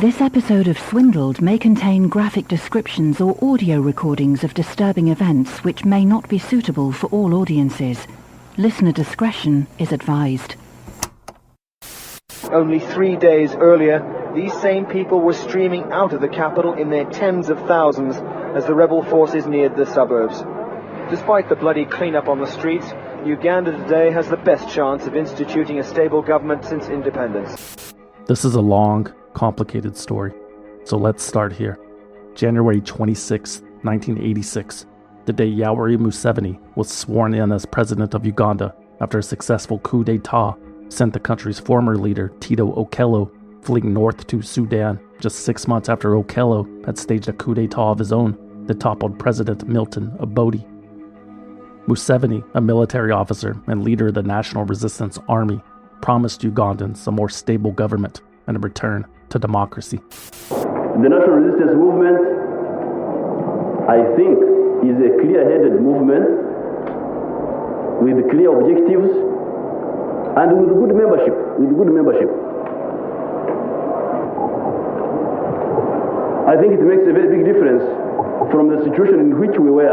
This episode of Swindled may contain graphic descriptions or audio recordings of disturbing events which may not be suitable for all audiences. Listener discretion is advised. Only 3 days earlier, these same people were streaming out of the capital in their tens of thousands as the rebel forces neared the suburbs. Despite the bloody cleanup on the streets, Uganda today has the best chance of instituting a stable government since independence. This is a long, complicated story, so let's start here. January 26, 1986, the day Yoweri Museveni was sworn in as president of Uganda after a successful coup d'etat sent the country's former leader, Tito Okello, fleeing north to Sudan just 6 months after Okello had staged a coup d'etat of his own that toppled President Milton Obote. Museveni, a military officer and leader of the National Resistance Army, promised Ugandans a more stable government and a return to democracy. The National Resistance Movement, I think, is a clear-headed movement with clear objectives and with good membership. I think it makes a very big difference from the situation in which we were,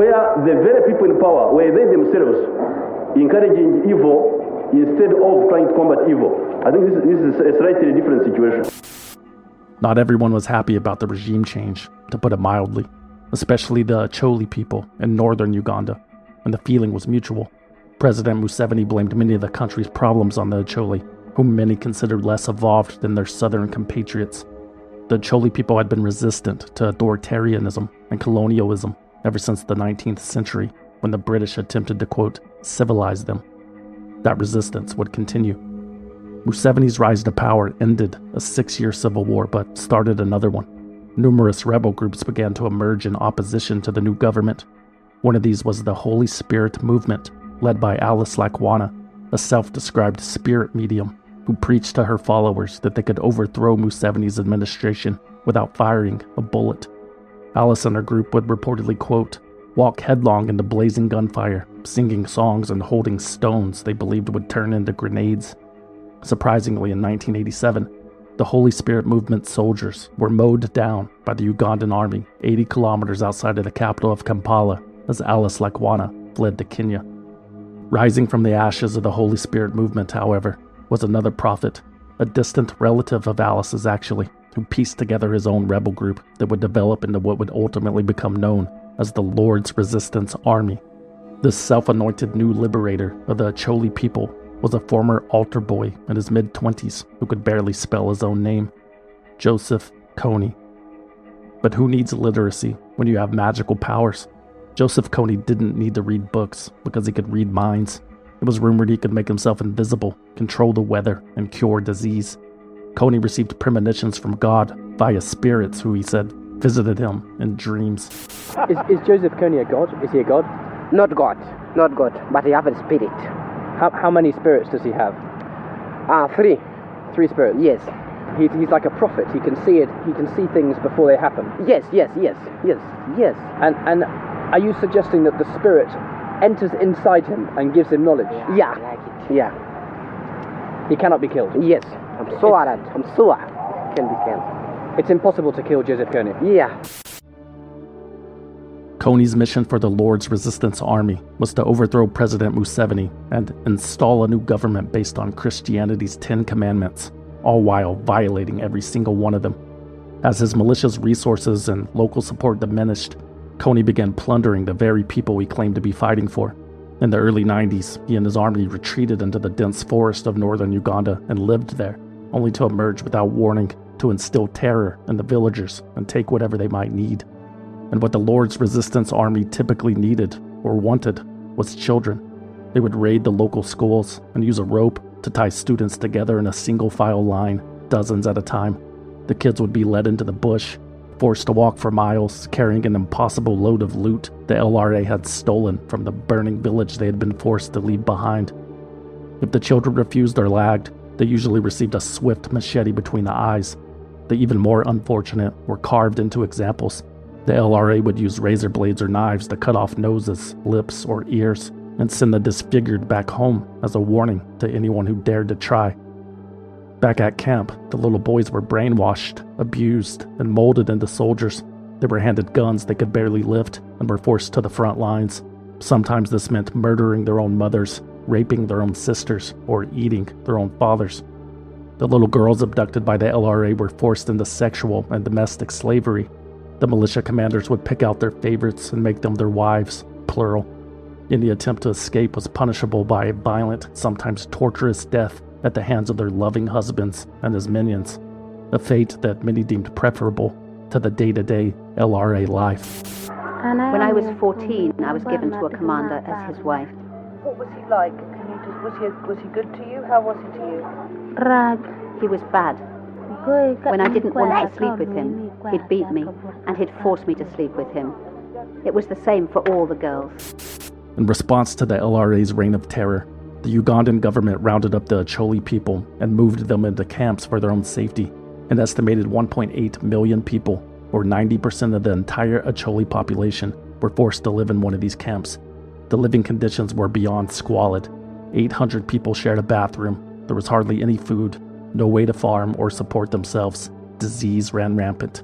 where the very people in power were they themselves encouraging evil instead of trying to combat evil. I think this is a slightly different situation. Not everyone was happy about the regime change, to put it mildly, especially the Acholi people in northern Uganda, and the feeling was mutual. President Museveni blamed many of the country's problems on the Acholi, whom many considered less evolved than their southern compatriots. The Acholi people had been resistant to authoritarianism and colonialism ever since the 19th century, when the British attempted to, quote, civilize them. That resistance would continue. Museveni's rise to power ended a 6-year civil war, but started another one. Numerous rebel groups began to emerge in opposition to the new government. One of these was the Holy Spirit movement, led by Alice Lakwana, a self-described spirit medium who preached to her followers that they could overthrow Museveni's administration without firing a bullet. Alice and her group would reportedly, quote, walk headlong into blazing gunfire, singing songs and holding stones they believed would turn into grenades. Surprisingly, in 1987, the Holy Spirit movement soldiers were mowed down by the Ugandan army 80 kilometers outside of the capital of Kampala as Alice Lakwana fled to Kenya. Rising from the ashes of the Holy Spirit movement, however, was another prophet, a distant relative of Alice's actually, who pieced together his own rebel group that would develop into what would ultimately become known as the Lord's Resistance Army. This self-anointed new liberator of the Acholi people was a former altar boy in his mid-20s who could barely spell his own name, Joseph Kony. But who needs literacy when you have magical powers? Joseph Kony didn't need to read books because he could read minds. It was rumored he could make himself invisible, control the weather, and cure disease. Kony received premonitions from God via spirits who, he said, visited him in dreams. Is Joseph Kony a god? Is he a god? Not God, but he has a spirit. How many spirits does he have? 3. 3 spirits? Yes. He's like a prophet. He can see it. He can see things before they happen. Yes. And are you suggesting that the spirit enters inside him and gives him knowledge? Yeah. He cannot be killed? Yes. I'm sure. Can be killed. It's impossible to kill Joseph Kony? Yeah. Kony's mission for the Lord's Resistance Army was to overthrow President Museveni and install a new government based on Christianity's 10 Commandments, all while violating every single one of them. As his militia's resources and local support diminished, Kony began plundering the very people he claimed to be fighting for. In the early 90s, he and his army retreated into the dense forest of northern Uganda and lived there, only to emerge without warning to instill terror in the villagers and take whatever they might need. And what the Lord's Resistance Army typically needed or wanted was children. They would raid the local schools and use a rope to tie students together in a single file line, dozens at a time. The kids would be led into the bush, forced to walk for miles, carrying an impossible load of loot the LRA had stolen from the burning village they had been forced to leave behind. If the children refused or lagged, they usually received a swift machete between the eyes. The even more unfortunate were carved into examples. The LRA would use razor blades or knives to cut off noses, lips, or ears, and send the disfigured back home as a warning to anyone who dared to try. Back at camp, the little boys were brainwashed, abused, and molded into soldiers. They were handed guns they could barely lift and were forced to the front lines. Sometimes this meant murdering their own mothers, raping their own sisters, or eating their own fathers. The little girls abducted by the LRA were forced into sexual and domestic slavery. The militia commanders would pick out their favorites and make them their wives, plural. Any attempt to escape was punishable by a violent, sometimes torturous death at the hands of their loving husbands and his minions, a fate that many deemed preferable to the day-to-day LRA life. When I was 14, I was given to a commander as his wife. What was he like? Was he good to you? How was he to you? Rag. He was bad. When I didn't want to sleep with him, he'd beat me, and he'd force me to sleep with him. It was the same for all the girls. In response to the LRA's reign of terror, the Ugandan government rounded up the Acholi people and moved them into camps for their own safety. An estimated 1.8 million people, or 90% of the entire Acholi population, were forced to live in one of these camps. The living conditions were beyond squalid. 800 people shared a bathroom. There was hardly any food, no way to farm or support themselves. Disease ran rampant.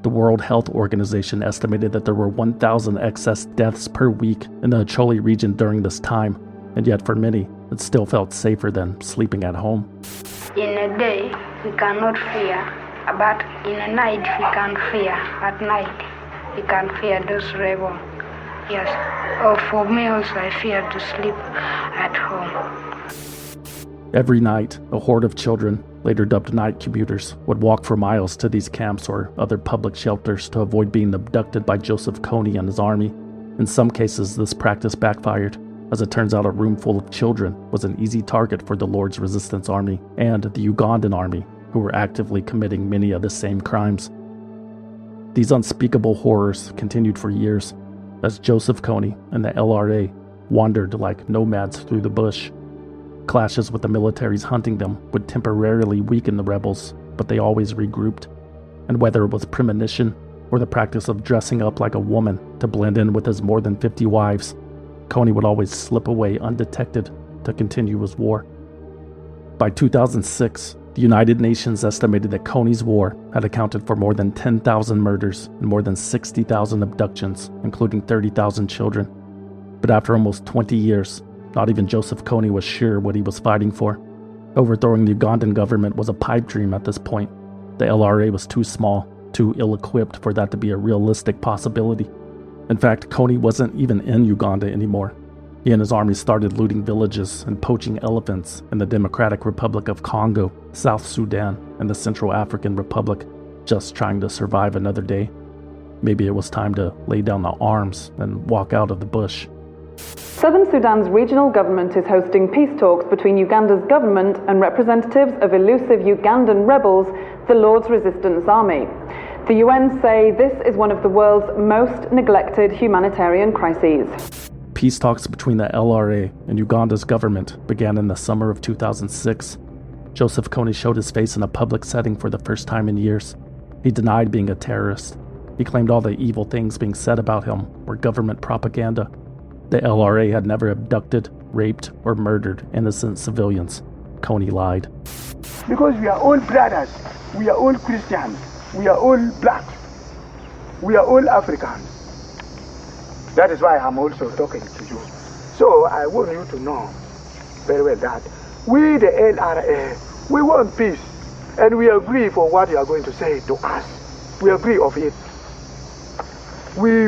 The World Health Organization estimated that there were 1,000 excess deaths per week in the Acholi region during this time, and yet for many, it still felt safer than sleeping at home. In a day, we cannot fear, but in a night, we can fear. At night, we can fear those rebels. Yes. Oh, for me also, I fear to sleep at home. Every night, a horde of children, later dubbed night commuters, would walk for miles to these camps or other public shelters to avoid being abducted by Joseph Kony and his army. In some cases, this practice backfired. As it turns out, a room full of children was an easy target for the Lord's Resistance Army and the Ugandan army, who were actively committing many of the same crimes. These unspeakable horrors continued for years, as Joseph Kony and the LRA wandered like nomads through the bush. Clashes with the militaries hunting them would temporarily weaken the rebels, but they always regrouped. And whether it was premonition or the practice of dressing up like a woman to blend in with his more than 50 wives, Kony would always slip away undetected to continue his war. By 2006, the United Nations estimated that Kony's war had accounted for more than 10,000 murders and more than 60,000 abductions, including 30,000 children. But after almost 20 years, not even Joseph Kony was sure what he was fighting for. Overthrowing the Ugandan government was a pipe dream at this point. The LRA was too small, too ill-equipped for that to be a realistic possibility. In fact, Kony wasn't even in Uganda anymore. He and his army started looting villages and poaching elephants in the Democratic Republic of Congo, South Sudan, and the Central African Republic, just trying to survive another day. Maybe it was time to lay down the arms and walk out of the bush. Southern Sudan's regional government is hosting peace talks between Uganda's government and representatives of elusive Ugandan rebels, the Lord's Resistance Army. The UN say this is one of the world's most neglected humanitarian crises. Peace talks between the LRA and Uganda's government began in the summer of 2006. Joseph Kony showed his face in a public setting for the first time in years. He denied being a terrorist. He claimed all the evil things being said about him were government propaganda. The LRA had never abducted, raped, or murdered innocent civilians. Kony lied. Because we are all brothers, we are all Christians, we are all black, we are all Africans. That is why I'm also talking to you. So I want you to know very well that we, the LRA, we want peace, and we agree for what you are going to say to us. We agree of it. We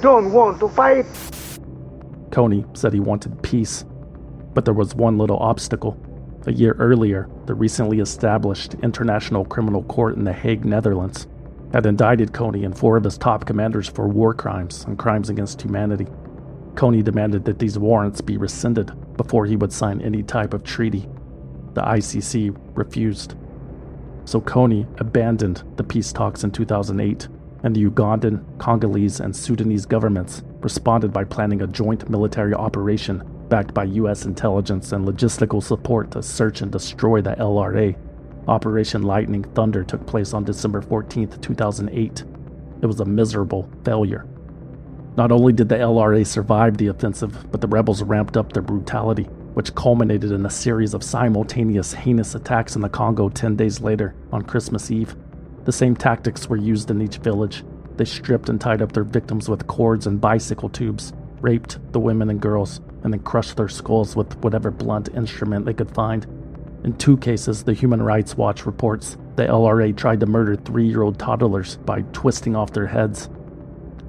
don't want to fight. Kony said he wanted peace, but there was one little obstacle. A year earlier, the recently established International Criminal Court in The Hague, Netherlands, had indicted Kony and 4 of his top commanders for war crimes and crimes against humanity. Kony demanded that these warrants be rescinded before he would sign any type of treaty. The ICC refused. So Kony abandoned the peace talks in 2008, and the Ugandan, Congolese, and Sudanese governments responded by planning a joint military operation backed by U.S. intelligence and logistical support to search and destroy the LRA. Operation Lightning Thunder took place on December 14, 2008. It was a miserable failure. Not only did the LRA survive the offensive, but the rebels ramped up their brutality. which culminated in a series of simultaneous heinous attacks in the Congo 10 days later on Christmas Eve. The same tactics were used in each village. They stripped and tied up their victims with cords and bicycle tubes, raped the women and girls, and then crushed their skulls with whatever blunt instrument they could find. In 2 cases, the Human Rights Watch reports the LRA tried to murder 3-year-old toddlers by twisting off their heads.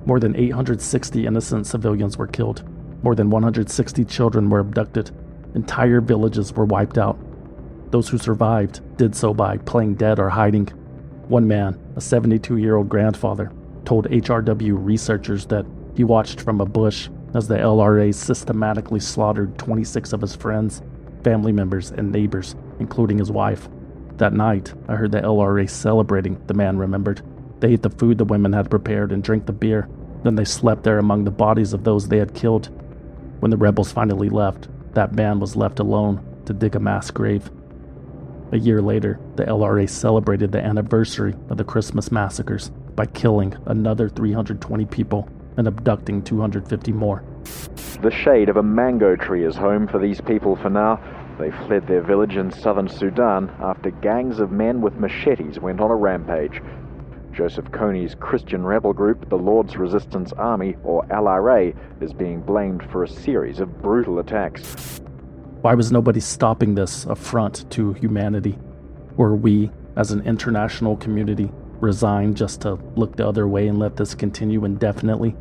More than 860 innocent civilians were killed. More than 160 children were abducted. Entire villages were wiped out. Those who survived did so by playing dead or hiding. One man, a 72-year-old grandfather, told HRW researchers that he watched from a bush as the LRA systematically slaughtered 26 of his friends, family members, and neighbors, including his wife. That night, I heard the LRA celebrating, the man remembered. They ate the food the women had prepared and drank the beer. Then they slept there among the bodies of those they had killed. When the rebels finally left, that man was left alone to dig a mass grave. A year later, the LRA celebrated the anniversary of the Christmas massacres by killing another 320 people and abducting 250 more. The shade of a mango tree is home for these people for now. They fled their village in southern Sudan after gangs of men with machetes went on a rampage. Joseph Kony's Christian rebel group, the Lord's Resistance Army, or LRA, is being blamed for a series of brutal attacks. Why was nobody stopping this affront to humanity? Were we, as an international community, resigned just to look the other way and let this continue indefinitely?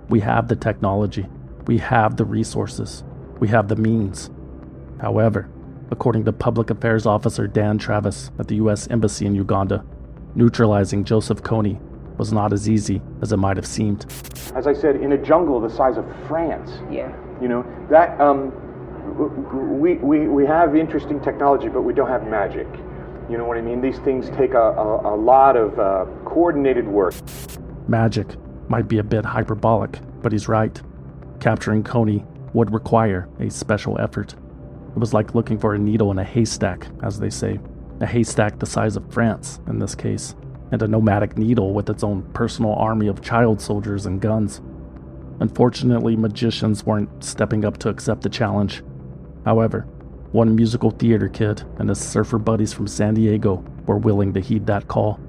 We have the technology. We have the resources. We have the means. However, according to Public Affairs Officer Dan Travis at the U.S. Embassy in Uganda, neutralizing Joseph Kony was not as easy as it might have seemed. As I said, in a jungle the size of France. Yeah. You know, that we have interesting technology, but we don't have magic. You know what I mean? These things take a lot of coordinated work. Magic might be a bit hyperbolic, but he's right. Capturing Kony would require a special effort. It was like looking for a needle in a haystack, as they say. A haystack the size of France, in this case, and a nomadic needle with its own personal army of child soldiers and guns. Unfortunately, magicians weren't stepping up to accept the challenge. However, one musical theater kid and his surfer buddies from San Diego were willing to heed that call.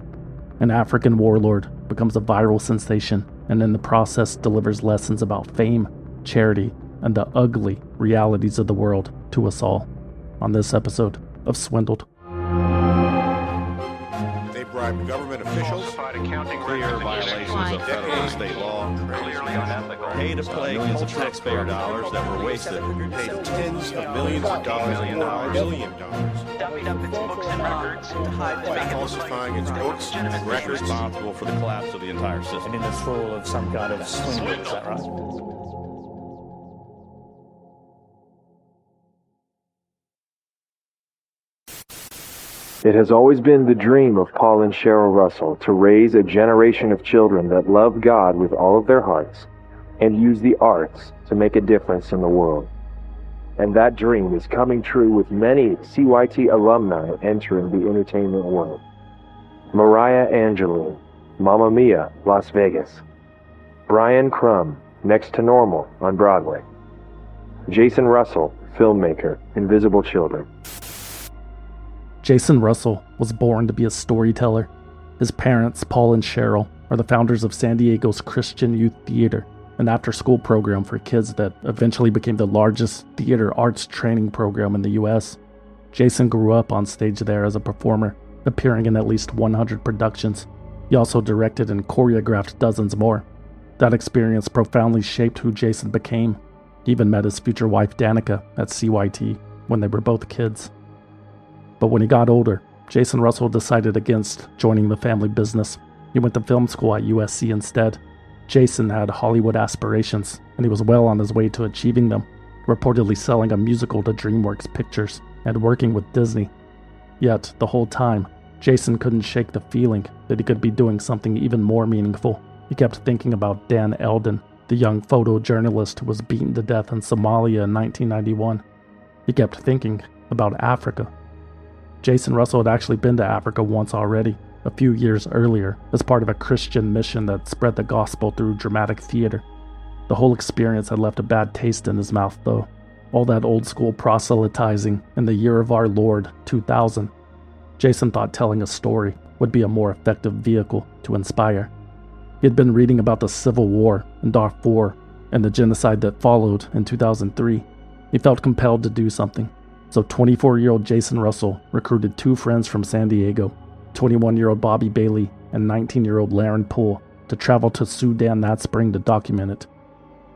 An African warlord becomes a viral sensation and in the process delivers lessons about fame, charity, and the ugly realities of the world to us all. On this episode of Swindled. They bribed government officials, clear violations of federal and state law, clearly unethical, paid to play millions of taxpayer dollars that were wasted, paid tens of millions of dollars, $1 billion, dummied up its books and records to hide the by falsifying its books and records, responsible for the collapse of the entire system. And in this role of some kind of swindle, is that right? It has always been the dream of Paul and Cheryl Russell to raise a generation of children that love God with all of their hearts and use the arts to make a difference in the world. And that dream is coming true with many CYT alumni entering the entertainment world. Mariah Angelou, Mamma Mia, Las Vegas. Brian Crumb, Next to Normal on Broadway. Jason Russell, filmmaker, Invisible Children. Jason Russell was born to be a storyteller. His parents, Paul and Cheryl, are the founders of San Diego's Christian Youth Theater, an after-school program for kids that eventually became the largest theater arts training program in the U.S. Jason grew up on stage there as a performer, appearing in at least 100 productions. He also directed and choreographed dozens more. That experience profoundly shaped who Jason became. He even met his future wife Danica at CYT when they were both kids. But when he got older, Jason Russell decided against joining the family business. He went to film school at USC instead. Jason had Hollywood aspirations, and he was well on his way to achieving them, reportedly selling a musical to DreamWorks Pictures and working with Disney. Yet, the whole time, Jason couldn't shake the feeling that he could be doing something even more meaningful. He kept thinking about Dan Eldon, the young photojournalist who was beaten to death in Somalia in 1991. He kept thinking about Africa. Jason Russell had actually been to Africa once already, a few years earlier, as part of a Christian mission that spread the gospel through dramatic theater. The whole experience had left a bad taste in his mouth, though. all that old school proselytizing in the year of our Lord, 2000. Jason thought telling a story would be a more effective vehicle to inspire. He had been reading about the Civil War in Darfur and the genocide that followed in 2003. He felt compelled to do something. So 24-year-old Jason Russell recruited 2 friends from San Diego, 21-year-old Bobby Bailey and 19-year-old Laren Poole, to travel to Sudan that spring to document it.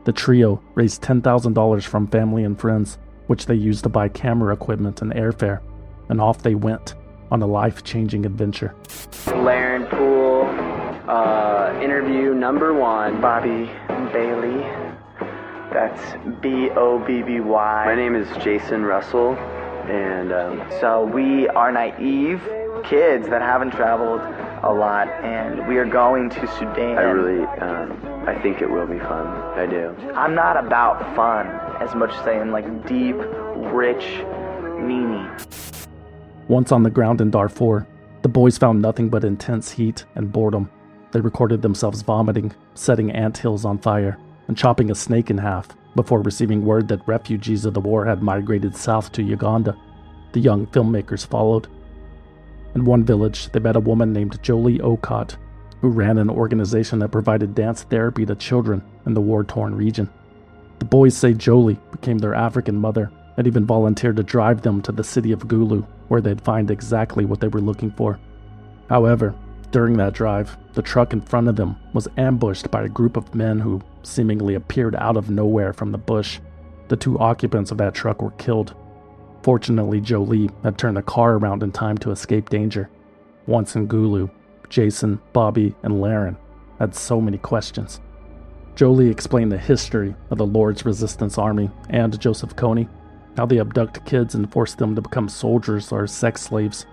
The trio raised $10,000 from family and friends, which they used to buy camera equipment and airfare, and off they went on a life-changing adventure. Laren Poole, interview number 1, Bobby Bailey. That's Bobby. My name is Jason Russell, and so we are naive kids that haven't traveled a lot, and we are going to Sudan. I think it will be fun. I do. I'm not about fun as much as saying like deep, rich meaning. Once on the ground in Darfur, the boys found nothing but intense heat and boredom. They recorded themselves vomiting, setting anthills on fire, and chopping a snake in half before receiving word that refugees of the war had migrated south to Uganda. The young filmmakers followed. In one village, they met a woman named Jolie Okot, who ran an organization that provided dance therapy to children in the war-torn region. The boys say Jolie became their African mother and even volunteered to drive them to the city of Gulu, where they'd find exactly what they were looking for. However, during that drive, the truck in front of them was ambushed by a group of men who seemingly appeared out of nowhere from the bush. The 2 occupants of that truck were killed. Fortunately, Jolie had turned the car around in time to escape danger. Once in Gulu, Jason, Bobby, and Laren had so many questions. Jolie explained the history of the Lord's Resistance Army and Joseph Kony, how they abduct kids and force them to become soldiers or sex slaves.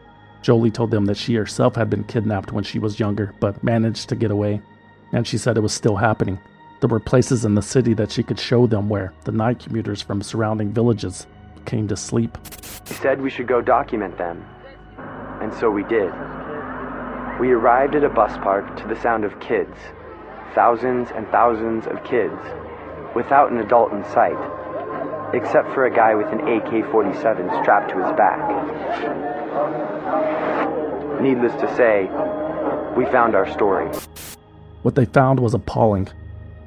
Jolie told them that she herself had been kidnapped when she was younger, but managed to get away, and she said it was still happening. There were places in the city that she could show them where the night commuters from surrounding villages came to sleep. He said we should go document them, and so we did. We arrived at a bus park to the sound of kids, thousands and thousands of kids, without an adult in sight, except for a guy with an AK-47 strapped to his back. Needless to say, we found our story. What they found was appalling.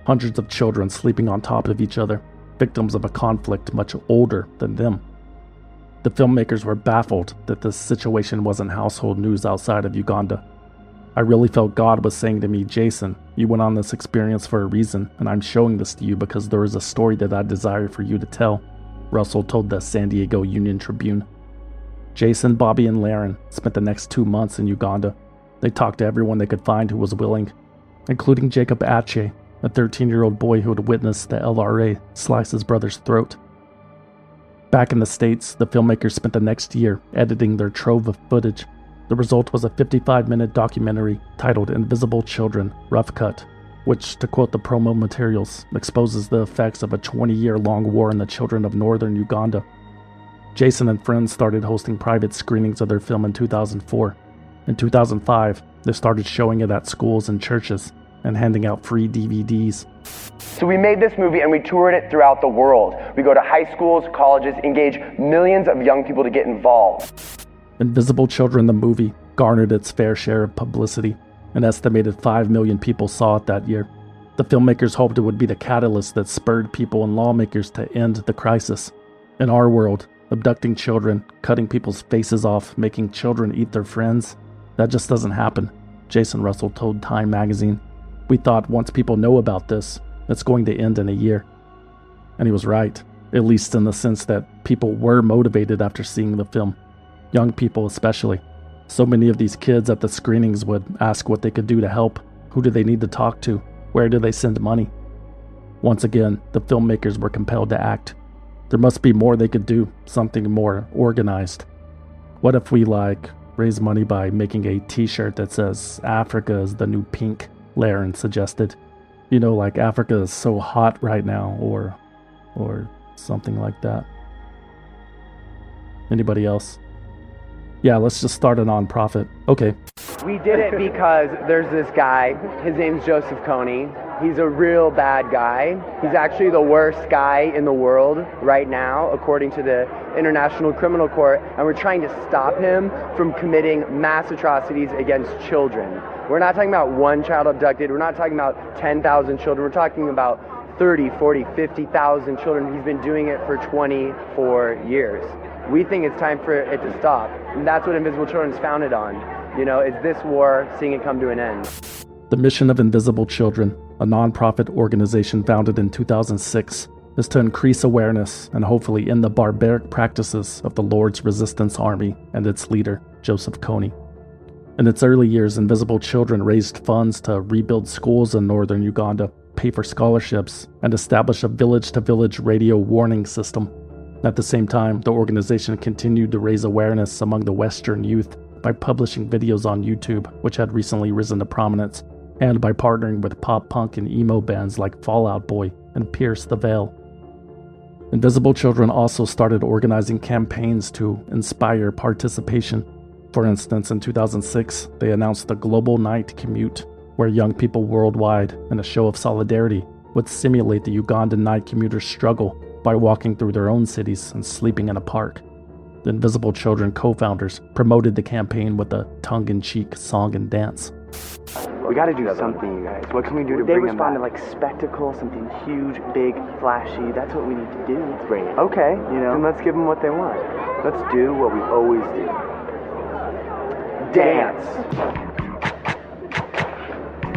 Hundreds of children sleeping on top of each other, victims of a conflict much older than them. The filmmakers were baffled that this situation wasn't household news outside of Uganda. I really felt God was saying to me, Jason, you went on this experience for a reason, and I'm showing this to you because there is a story that I desire for you to tell, Russell told the San Diego Union Tribune. Jason, Bobby, and Laren spent the next 2 months in Uganda. They talked to everyone they could find who was willing, including Jacob Ache, a 13-year-old boy who had witnessed the LRA slice his brother's throat. Back in the States, the filmmakers spent the next year editing their trove of footage. The result was a 55-minute documentary titled Invisible Children, Rough Cut, which, to quote the promo materials, exposes the effects of a 20-year-long war on the children of northern Uganda. Jason and friends started hosting private screenings of their film in 2004. In 2005, they started showing it at schools and churches and handing out free DVDs. So we made this movie and we toured it throughout the world. We go to high schools, colleges, engage millions of young people to get involved. Invisible Children, the movie, garnered its fair share of publicity. An estimated 5 million people saw it that year. The filmmakers hoped it would be the catalyst that spurred people and lawmakers to end the crisis. In our world, abducting children, cutting people's faces off, making children eat their friends, that just doesn't happen, Jason Russell told Time magazine. We thought once people know about this, it's going to end in a year. And he was right, at least in the sense that people were motivated after seeing the film. Young people especially. So many of these kids at the screenings would ask what they could do to help. Who do they need to talk to? Where do they send money? Once again, the filmmakers were compelled to act. There must be more they could do, something more organized. What if we, raise money by making a t-shirt that says, Africa is the new pink, Laren suggested. Africa is so hot right now, or something like that. Anybody else? Yeah, let's just start a non-profit. Okay. We did it because there's this guy, his name's Joseph Kony. He's a real bad guy. He's actually the worst guy in the world right now, according to the International Criminal Court, and we're trying to stop him from committing mass atrocities against children. We're not talking about one child abducted. We're not talking about 10,000 children. We're talking about 30, 40, 50,000 children. He's been doing it for 24 years. We think it's time for it to stop. And that's what Invisible Children is founded on. You know, is this war, seeing it come to an end. The mission of Invisible Children, a nonprofit organization founded in 2006, is to increase awareness and hopefully end the barbaric practices of the Lord's Resistance Army and its leader, Joseph Kony. In its early years, Invisible Children raised funds to rebuild schools in northern Uganda, pay for scholarships, and establish a village-to-village radio warning system. At the same time, the organization continued to raise awareness among the Western youth by publishing videos on YouTube, which had recently risen to prominence, and by partnering with pop-punk and emo bands like Fall Out Boy and Pierce the Veil. Invisible Children also started organizing campaigns to inspire participation. For instance, in 2006, they announced the Global Night Commute, where young people worldwide, in a show of solidarity, would simulate the Ugandan night commuters' struggle by walking through their own cities and sleeping in a park. The Invisible Children co-founders promoted the campaign with a tongue-in-cheek song and dance. We got to do something, you guys. What can we do to bring them back? They respond to like spectacle, something huge, big, flashy. That's what we need to do. Let's bring it. Okay, you know, then let's give them what they want. Let's do what we always do. Dance.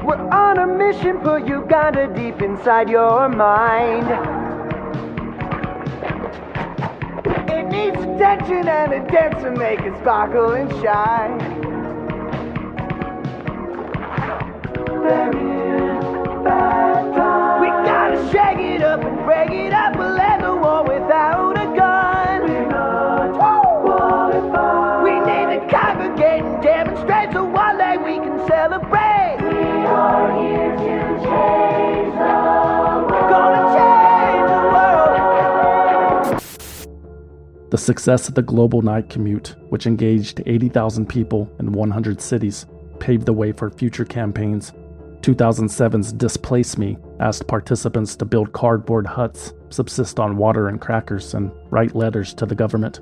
We're on a mission, put Uganda deep inside your mind. It needs attention and a dance to make it sparkle and shine. We gotta shake it up and break it up. We'll end the war without a gun. We're not qualified. We need to congregate and demonstrate so one day we can celebrate. We are here to change the world. Gonna change the world. The success of the Global Night Commute, which engaged 80,000 people in 100 cities, paved the way for future campaigns. 2007's Displace Me asked participants to build cardboard huts, subsist on water and crackers, and write letters to the government.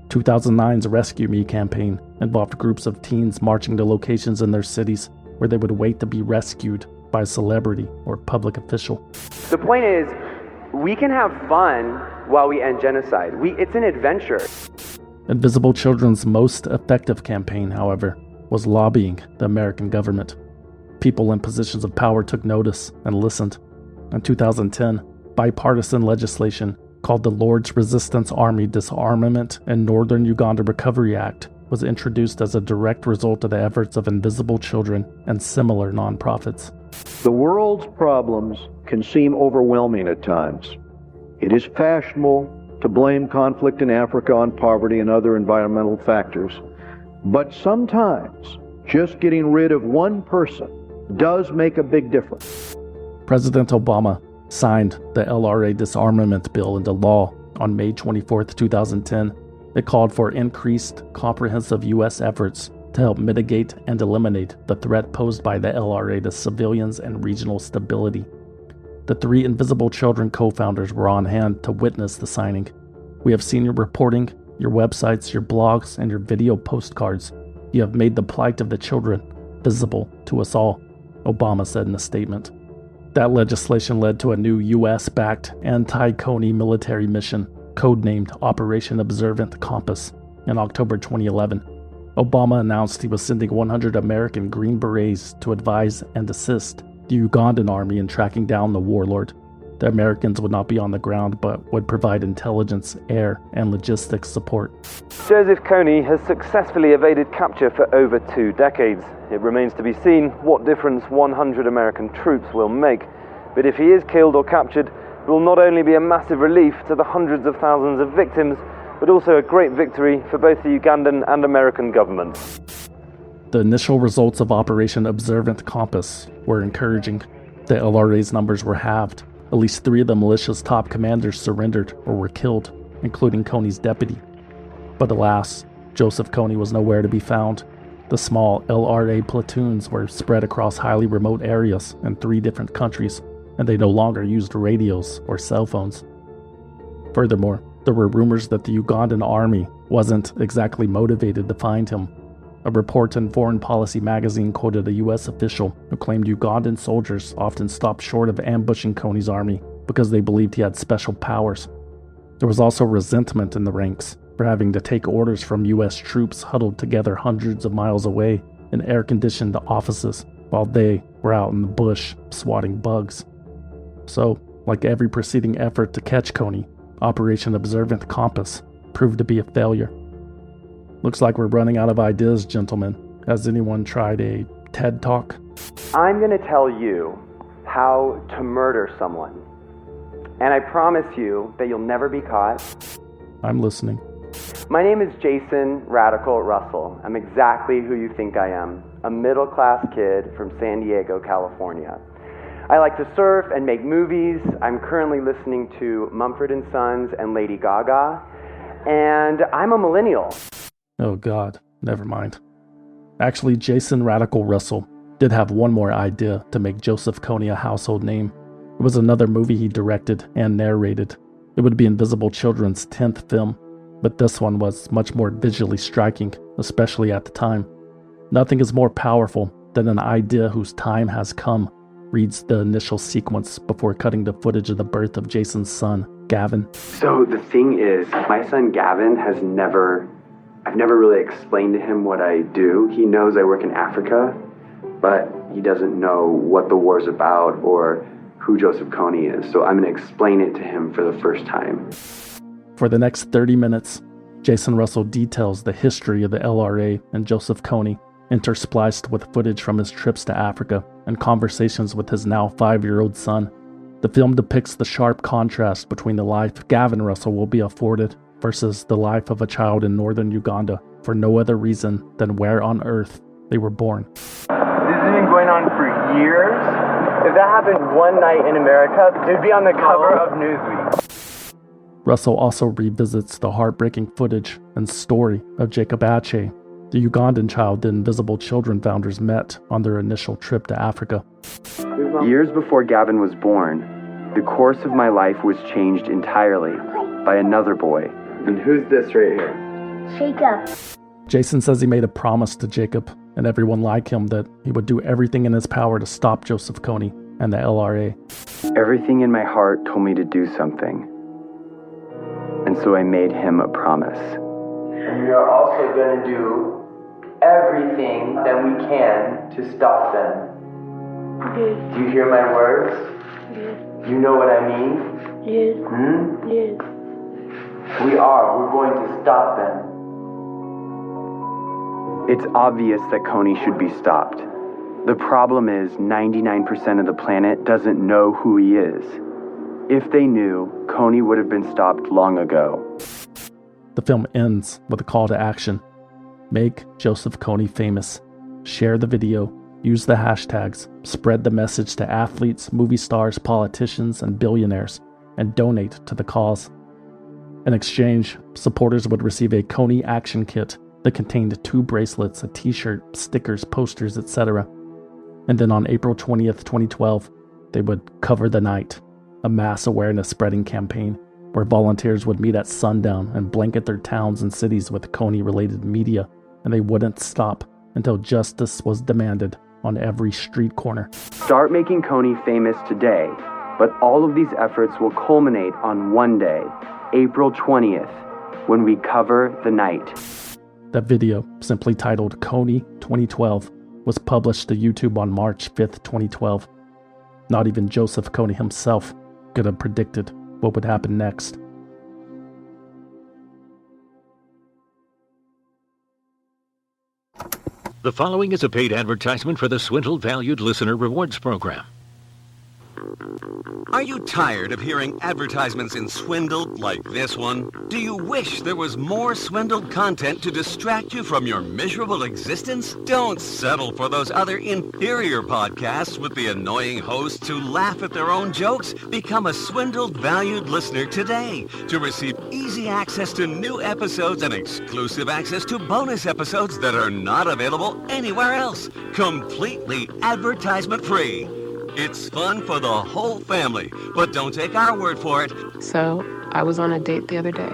2009's Rescue Me campaign involved groups of teens marching to locations in their cities where they would wait to be rescued by a celebrity or public official. The point is, we can have fun while we end genocide. It's an adventure. Invisible Children's most effective campaign, however, was lobbying the American government. People in positions of power took notice and listened. In 2010, bipartisan legislation called the Lord's Resistance Army Disarmament and Northern Uganda Recovery Act was introduced as a direct result of the efforts of Invisible Children and similar nonprofits. The world's problems can seem overwhelming at times. It is fashionable to blame conflict in Africa on poverty and other environmental factors, but sometimes just getting rid of one person does make a big difference. President Obama signed the LRA disarmament bill into law on May 24, 2010. It called for increased, comprehensive U.S. efforts to help mitigate and eliminate the threat posed by the LRA to civilians and regional stability. The three Invisible Children co-founders were on hand to witness the signing. We have seen your reporting, your websites, your blogs, and your video postcards. You have made the plight of the children visible to us all, Obama said in a statement. That legislation led to a new U.S.-backed anti-Kony military mission, codenamed Operation Observant Compass, in October 2011. Obama announced he was sending 100 American Green Berets to advise and assist the Ugandan army in tracking down the warlord. The Americans would not be on the ground, but would provide intelligence, air, and logistics support. Joseph Kony has successfully evaded capture for over 2 decades. It remains to be seen what difference 100 American troops will make. But if he is killed or captured, it will not only be a massive relief to the hundreds of thousands of victims, but also a great victory for both the Ugandan and American governments. The initial results of Operation Observant Compass were encouraging. The LRA's numbers were halved. At least 3 of the militia's top commanders surrendered or were killed, including Kony's deputy. But alas, Joseph Kony was nowhere to be found. The small LRA platoons were spread across highly remote areas in 3 different countries, and they no longer used radios or cell phones. Furthermore, there were rumors that the Ugandan army wasn't exactly motivated to find him. A report in Foreign Policy magazine quoted a U.S. official who claimed Ugandan soldiers often stopped short of ambushing Kony's army because they believed he had special powers. There was also resentment in the ranks for having to take orders from U.S. troops huddled together hundreds of miles away in air-conditioned offices while they were out in the bush swatting bugs. So, like every preceding effort to catch Kony, Operation Observant Compass proved to be a failure. Looks like we're running out of ideas, gentlemen. Has anyone tried a TED Talk? I'm going to tell you how to murder someone. And I promise you that you'll never be caught. I'm listening. My name is Jason Radical Russell. I'm exactly who you think I am. A middle-class kid from San Diego, California. I like to surf and make movies. I'm currently listening to Mumford & Sons and Lady Gaga. And I'm a millennial. Oh god, never mind. Actually, Jason Radical Russell did have one more idea to make Joseph Kony a household name. It was another movie he directed and narrated. It would be Invisible Children's 10th film, but this one was much more visually striking, especially at the time. Nothing is more powerful than an idea whose time has come, reads the initial sequence before cutting to footage of the birth of Jason's son, Gavin. So the thing is, my son Gavin I've never really explained to him what I do. He knows I work in Africa, but he doesn't know what the war's about or who Joseph Kony is. So I'm going to explain it to him for the first time. For the next 30 minutes, Jason Russell details the history of the LRA and Joseph Kony, interspliced with footage from his trips to Africa and conversations with his now 5-year-old son. The film depicts the sharp contrast between the life Gavin Russell will be afforded versus the life of a child in northern Uganda for no other reason than where on earth they were born. This has been going on for years. If that happened one night in America, it'd be on the cover of Newsweek. Russell also revisits the heartbreaking footage and story of Jacob Ache, the Ugandan child the Invisible Children founders met on their initial trip to Africa. Years before Gavin was born, the course of my life was changed entirely by another boy. And who's this right here? Jacob. Jason says he made a promise to Jacob and everyone like him that he would do everything in his power to stop Joseph Kony and the LRA. Everything in my heart told me to do something. And so I made him a promise. And we are also going to do everything that we can to stop them. Yes. Do you hear my words? Yes. You know what I mean? Yes. Yes. We're going to stop them. It's obvious that Kony should be stopped. The problem is 99% of the planet doesn't know who he is. If they knew, Kony would have been stopped long ago. The film ends with a call to action. Make Joseph Kony famous. Share the video. Use the hashtags. Spread the message to athletes, movie stars, politicians, and billionaires. And donate to the cause. In exchange, supporters would receive a Kony action kit that contained 2 bracelets, a t-shirt, stickers, posters, etc. And then on April 20th, 2012, they would cover the night, a mass awareness spreading campaign where volunteers would meet at sundown and blanket their towns and cities with Kony-related media, and they wouldn't stop until justice was demanded on every street corner. Start making Kony famous today, but all of these efforts will culminate on one day, April 20th, when we cover the night. That video, simply titled Kony 2012, was published to YouTube on March 5th, 2012. Not even Joseph Kony himself could have predicted what would happen next. The following is a paid advertisement for the Swintle Valued Listener Rewards Program. Are you tired of hearing advertisements in swindled like this one? Do you wish there was more swindled content to distract you from your miserable existence? Don't settle for those other inferior podcasts with the annoying hosts who laugh at their own jokes. Become a swindled valued listener today to receive easy access to new episodes and exclusive access to bonus episodes that are not available anywhere else. Completely advertisement free. It's fun for the whole family, but don't take our word for it. So, I was on a date the other day,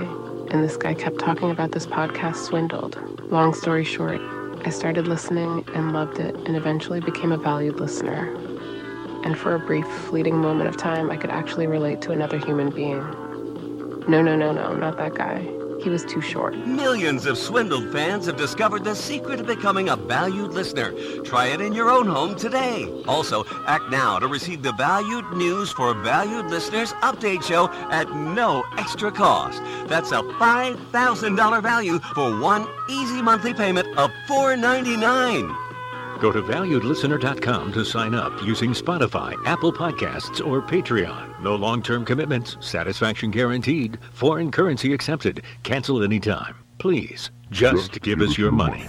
and this guy kept talking about this podcast, Swindled. Long story short, I started listening and loved it, and eventually became a valued listener. And for a brief, fleeting moment of time, I could actually relate to another human being. No, not that guy. He was too short. Millions of Swindled fans have discovered the secret of becoming a valued listener. Try it in your own home today. Also, act now to receive the Valued News for Valued Listeners update show at no extra cost. That's a $5,000 value for one easy monthly payment of $4.99. Go to valuedlistener.com to sign up using Spotify, Apple Podcasts, or Patreon. No long-term commitments, satisfaction guaranteed, foreign currency accepted, cancel anytime. Please, just give us your money.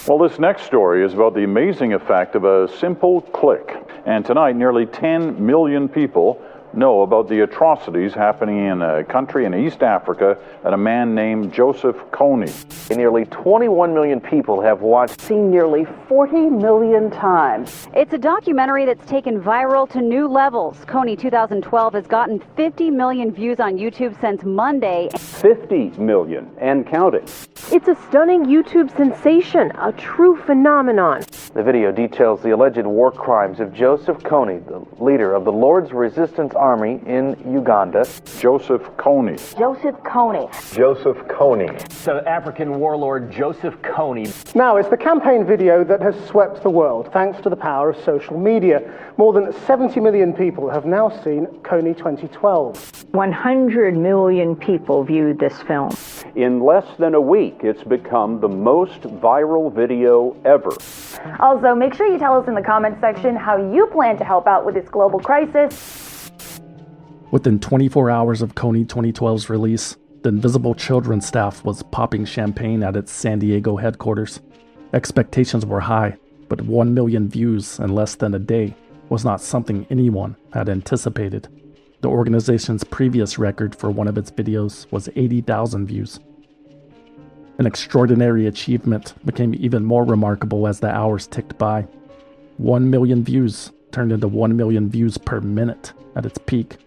Well, this next story is about the amazing effect of a simple click. And tonight, nearly 10 million people know about the atrocities happening in a country in East Africa and a man named Joseph Kony. Nearly 21 million people have watched, seen nearly 40 million times. It's a documentary that's taken viral to new levels. Kony 2012 has gotten 50 million views on YouTube since Monday. 50 million and counting. It's a stunning YouTube sensation, a true phenomenon. The video details the alleged war crimes of Joseph Kony, the leader of the Lord's Resistance Army in Uganda. Joseph Kony. Joseph Kony. Joseph Kony. The African warlord Joseph Kony. Now, it's the campaign video that has swept the world, thanks to the power of social media. More than 70 million people have now seen Kony 2012. 100 million people viewed this film. In less than a week, it's become the most viral video ever. Also, make sure you tell us in the comments section how you plan to help out with this global crisis. Within 24 hours of Kony 2012's release, the Invisible Children staff was popping champagne at its San Diego headquarters. Expectations were high, but 1 million views in less than a day was not something anyone had anticipated. The organization's previous record for one of its videos was 80,000 views. An extraordinary achievement became even more remarkable as the hours ticked by. 1 million views turned into 1 million views per minute at its peak.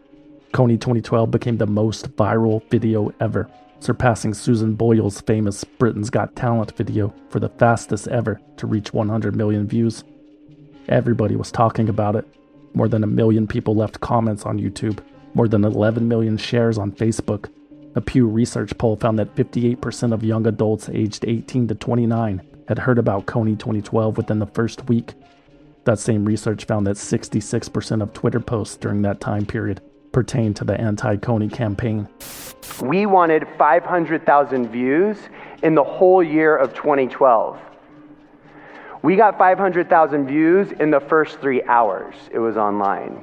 Kony 2012 became the most viral video ever, surpassing Susan Boyle's famous Britain's Got Talent video for the fastest ever to reach 100 million views. Everybody was talking about it. More than 1 million people left comments on YouTube, more than 11 million shares on Facebook. A Pew Research poll found that 58% of young adults aged 18 to 29 had heard about Kony 2012 within the first week. That same research found that 66% of Twitter posts during that time period pertained to the anti-Kony campaign. We wanted 500,000 views in the whole year of 2012. We got 500,000 views in the first 3 hours it was online.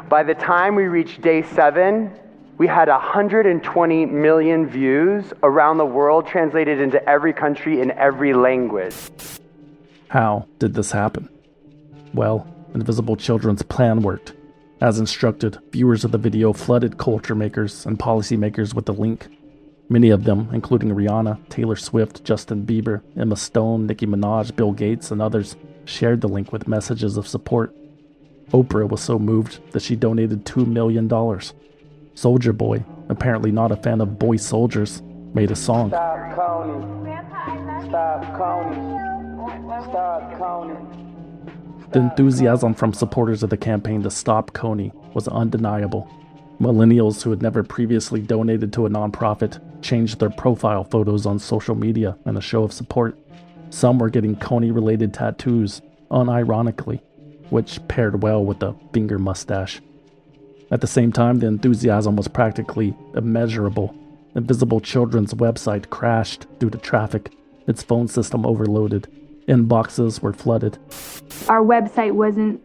By the time we reached day 7, we had 120 million views around the world, translated into every country in every language. How did this happen? Well, Invisible Children's plan worked. As instructed, viewers of the video flooded culture makers and policymakers with the link. Many of them, including Rihanna, Taylor Swift, Justin Bieber, Emma Stone, Nicki Minaj, Bill Gates, and others, shared the link with messages of support. Oprah was so moved that she donated $2 million. Soulja Boy, apparently not a fan of boy soldiers, made a song. Stop Kony. Stop Kony. Stop Kony. The enthusiasm from supporters of the campaign to stop Kony was undeniable. Millennials who had never previously donated to a nonprofit changed their profile photos on social media in a show of support. Some were getting Kony-related tattoos, unironically, which paired well with the finger mustache. At the same time, the enthusiasm was practically immeasurable. Invisible Children's website crashed due to traffic. Its phone system overloaded. Inboxes were flooded. Our website wasn't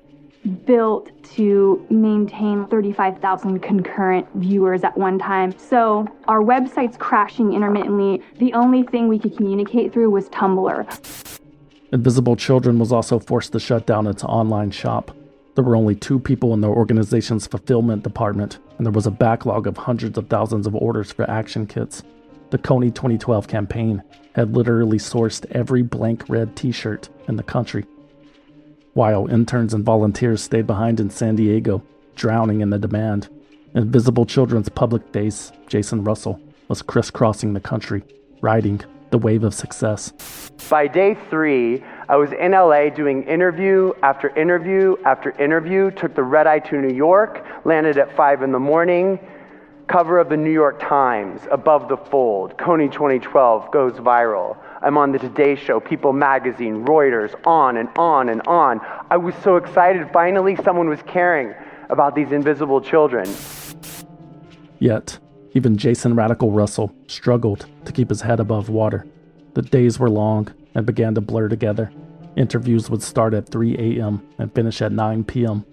built to maintain 35,000 concurrent viewers at one time. So our website's crashing intermittently. The only thing we could communicate through was Tumblr. Invisible Children was also forced to shut down its online shop. There were only 2 people in the organization's fulfillment department, and there was a backlog of hundreds of thousands of orders for action kits. The Kony 2012 campaign had literally sourced every blank red t-shirt in the country, while interns and volunteers stayed behind in San Diego, drowning in the demand. Invisible Children's public face, Jason Russell, was crisscrossing the country, riding the wave of success. By day 3, I was in LA doing interview after interview after interview, took the red eye to New York, landed at 5 in the morning, cover of the New York Times, above the fold, Kony 2012 goes viral. I'm on the Today Show, People Magazine, Reuters, on and on and on. I was so excited, finally someone was caring about these invisible children. Yet, even Jason Radical Russell struggled to keep his head above water. The days were long and began to blur together. Interviews would start at 3 a.m. and finish at 9 p.m.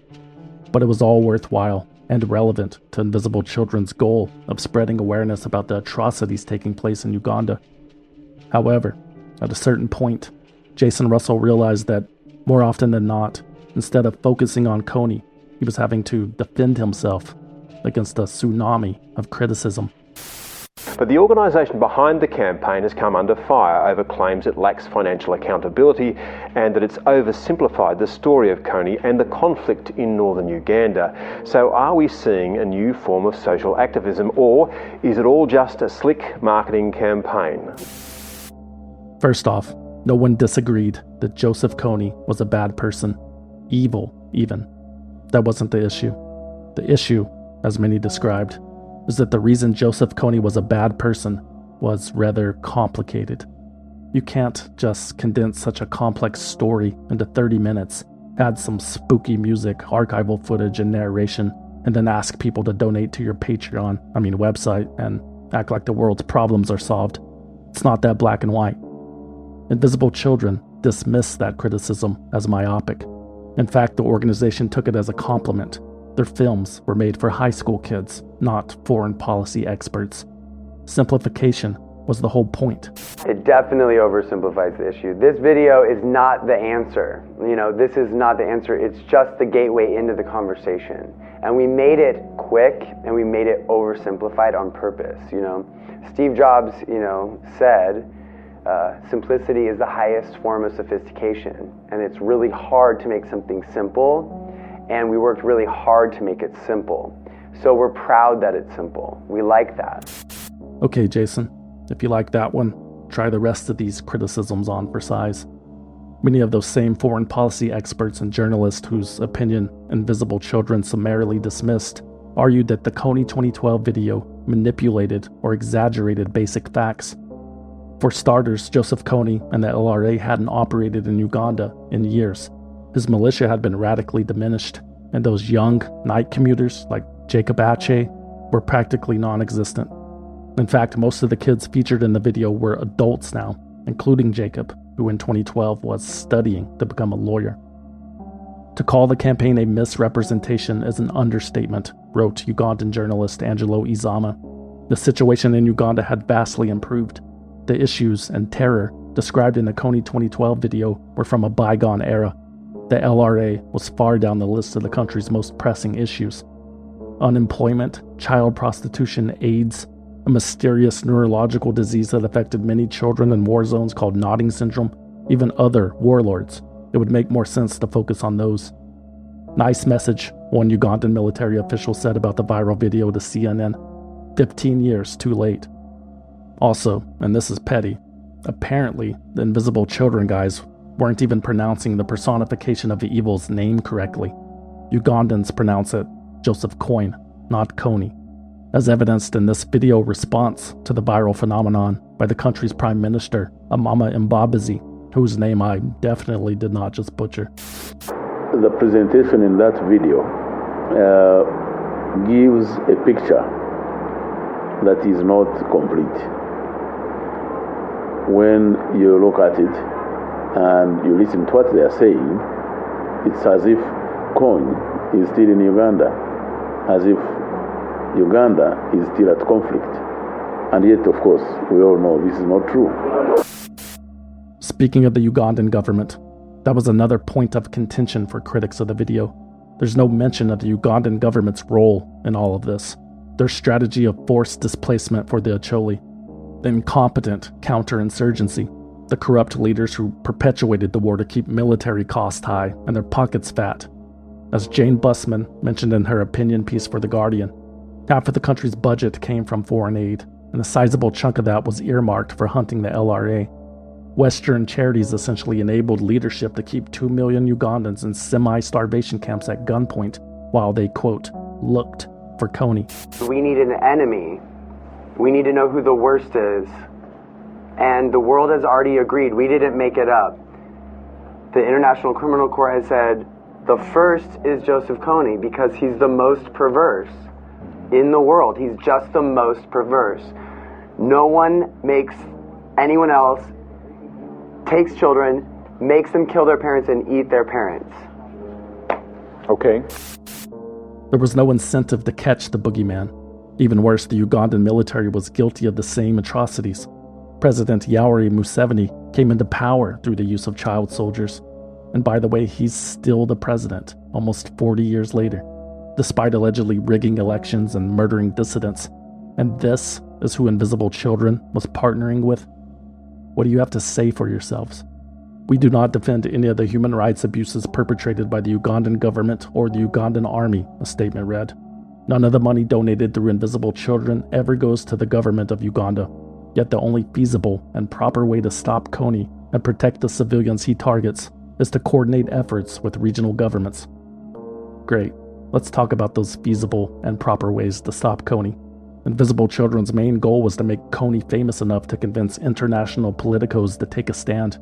But it was all worthwhile and relevant to Invisible Children's goal of spreading awareness about the atrocities taking place in Uganda. However, at a certain point, Jason Russell realized that, more often than not, instead of focusing on Kony, he was having to defend himself against a tsunami of criticism. But the organisation behind the campaign has come under fire over claims it lacks financial accountability and that it's oversimplified the story of Kony and the conflict in northern Uganda. So are we seeing a new form of social activism, or is it all just a slick marketing campaign? First off, no one disagreed that Joseph Kony was a bad person, evil even. That wasn't the issue. The issue, as many described, is that the reason Joseph Kony was a bad person was rather complicated. You can't just condense such a complex story into 30 minutes, add some spooky music, archival footage, and narration, and then ask people to donate to your website, and act like the world's problems are solved. It's not that black and white. Invisible Children dismissed that criticism as myopic. In fact, the organization took it as a compliment. Their films were made for high school kids, not foreign policy experts. Simplification was the whole point. It definitely oversimplifies the issue. This video is not the answer. This is not the answer. It's just the gateway into the conversation. And we made it quick and we made it oversimplified on purpose. Steve Jobs, said, simplicity is the highest form of sophistication. And it's really hard to make something simple. And we worked really hard to make it simple. So we're proud that it's simple. We like that. Okay, Jason, if you like that one, try the rest of these criticisms on for size. Many of those same foreign policy experts and journalists whose opinion Invisible Children summarily dismissed argued that the Kony 2012 video manipulated or exaggerated basic facts. For starters, Joseph Kony and the LRA hadn't operated in Uganda in years. His militia had been radically diminished, and those young night commuters like Jacob Ache were practically non-existent. In fact, most of the kids featured in the video were adults now, including Jacob, who in 2012 was studying to become a lawyer. To call the campaign a misrepresentation is an understatement, wrote Ugandan journalist Angelo Izama. The situation in Uganda had vastly improved. The issues and terror described in the Kony 2012 video were from a bygone era. The LRA was far down the list of the country's most pressing issues. Unemployment, child prostitution, AIDS, a mysterious neurological disease that affected many children in war zones called nodding syndrome, even other warlords. It would make more sense to focus on those. Nice message, one Ugandan military official said about the viral video to CNN. 15 years too late. Also, and this is petty, apparently the Invisible Children guys weren't even pronouncing the personification of the evil's name correctly. Ugandans pronounce it Joseph Kony, not Kony, as evidenced in this video response to the viral phenomenon by the country's Prime Minister, Amama Mbabazi, whose name I definitely did not just butcher. The presentation in that video gives a picture that is not complete. When you look at it and you listen to what they are saying, it's as if Kony is still in Uganda, as if Uganda is still at conflict. And yet, of course, we all know this is not true. Speaking of the Ugandan government, that was another point of contention for critics of the video. There's no mention of the Ugandan government's role in all of this. Their strategy of forced displacement for the Acholi, the incompetent counterinsurgency, the corrupt leaders who perpetuated the war to keep military costs high and their pockets fat. As Jane Bussman mentioned in her opinion piece for The Guardian, half of the country's budget came from foreign aid, and a sizable chunk of that was earmarked for hunting the LRA. Western charities essentially enabled leadership to keep 2 million Ugandans in semi-starvation camps at gunpoint while they, quote, looked for Kony. We need an enemy. We need to know who the worst is. And the world has already agreed. We didn't make it up. The International Criminal Court has said the first is Joseph Kony because he's the most perverse in the world. He's just the most perverse. No one makes anyone else, takes children, makes them kill their parents and eat their parents. Okay. There was no incentive to catch the boogeyman. Even worse, the Ugandan military was guilty of the same atrocities. President Yoweri Museveni came into power through the use of child soldiers. And by the way, he's still the president, almost 40 years later, despite allegedly rigging elections and murdering dissidents. And this is who Invisible Children was partnering with? What do you have to say for yourselves? We do not defend any of the human rights abuses perpetrated by the Ugandan government or the Ugandan army, a statement read. None of the money donated through Invisible Children ever goes to the government of Uganda. Yet the only feasible and proper way to stop Kony and protect the civilians he targets is to coordinate efforts with regional governments. Great. Let's talk about those feasible and proper ways to stop Kony. Invisible Children's main goal was to make Kony famous enough to convince international politicos to take a stand.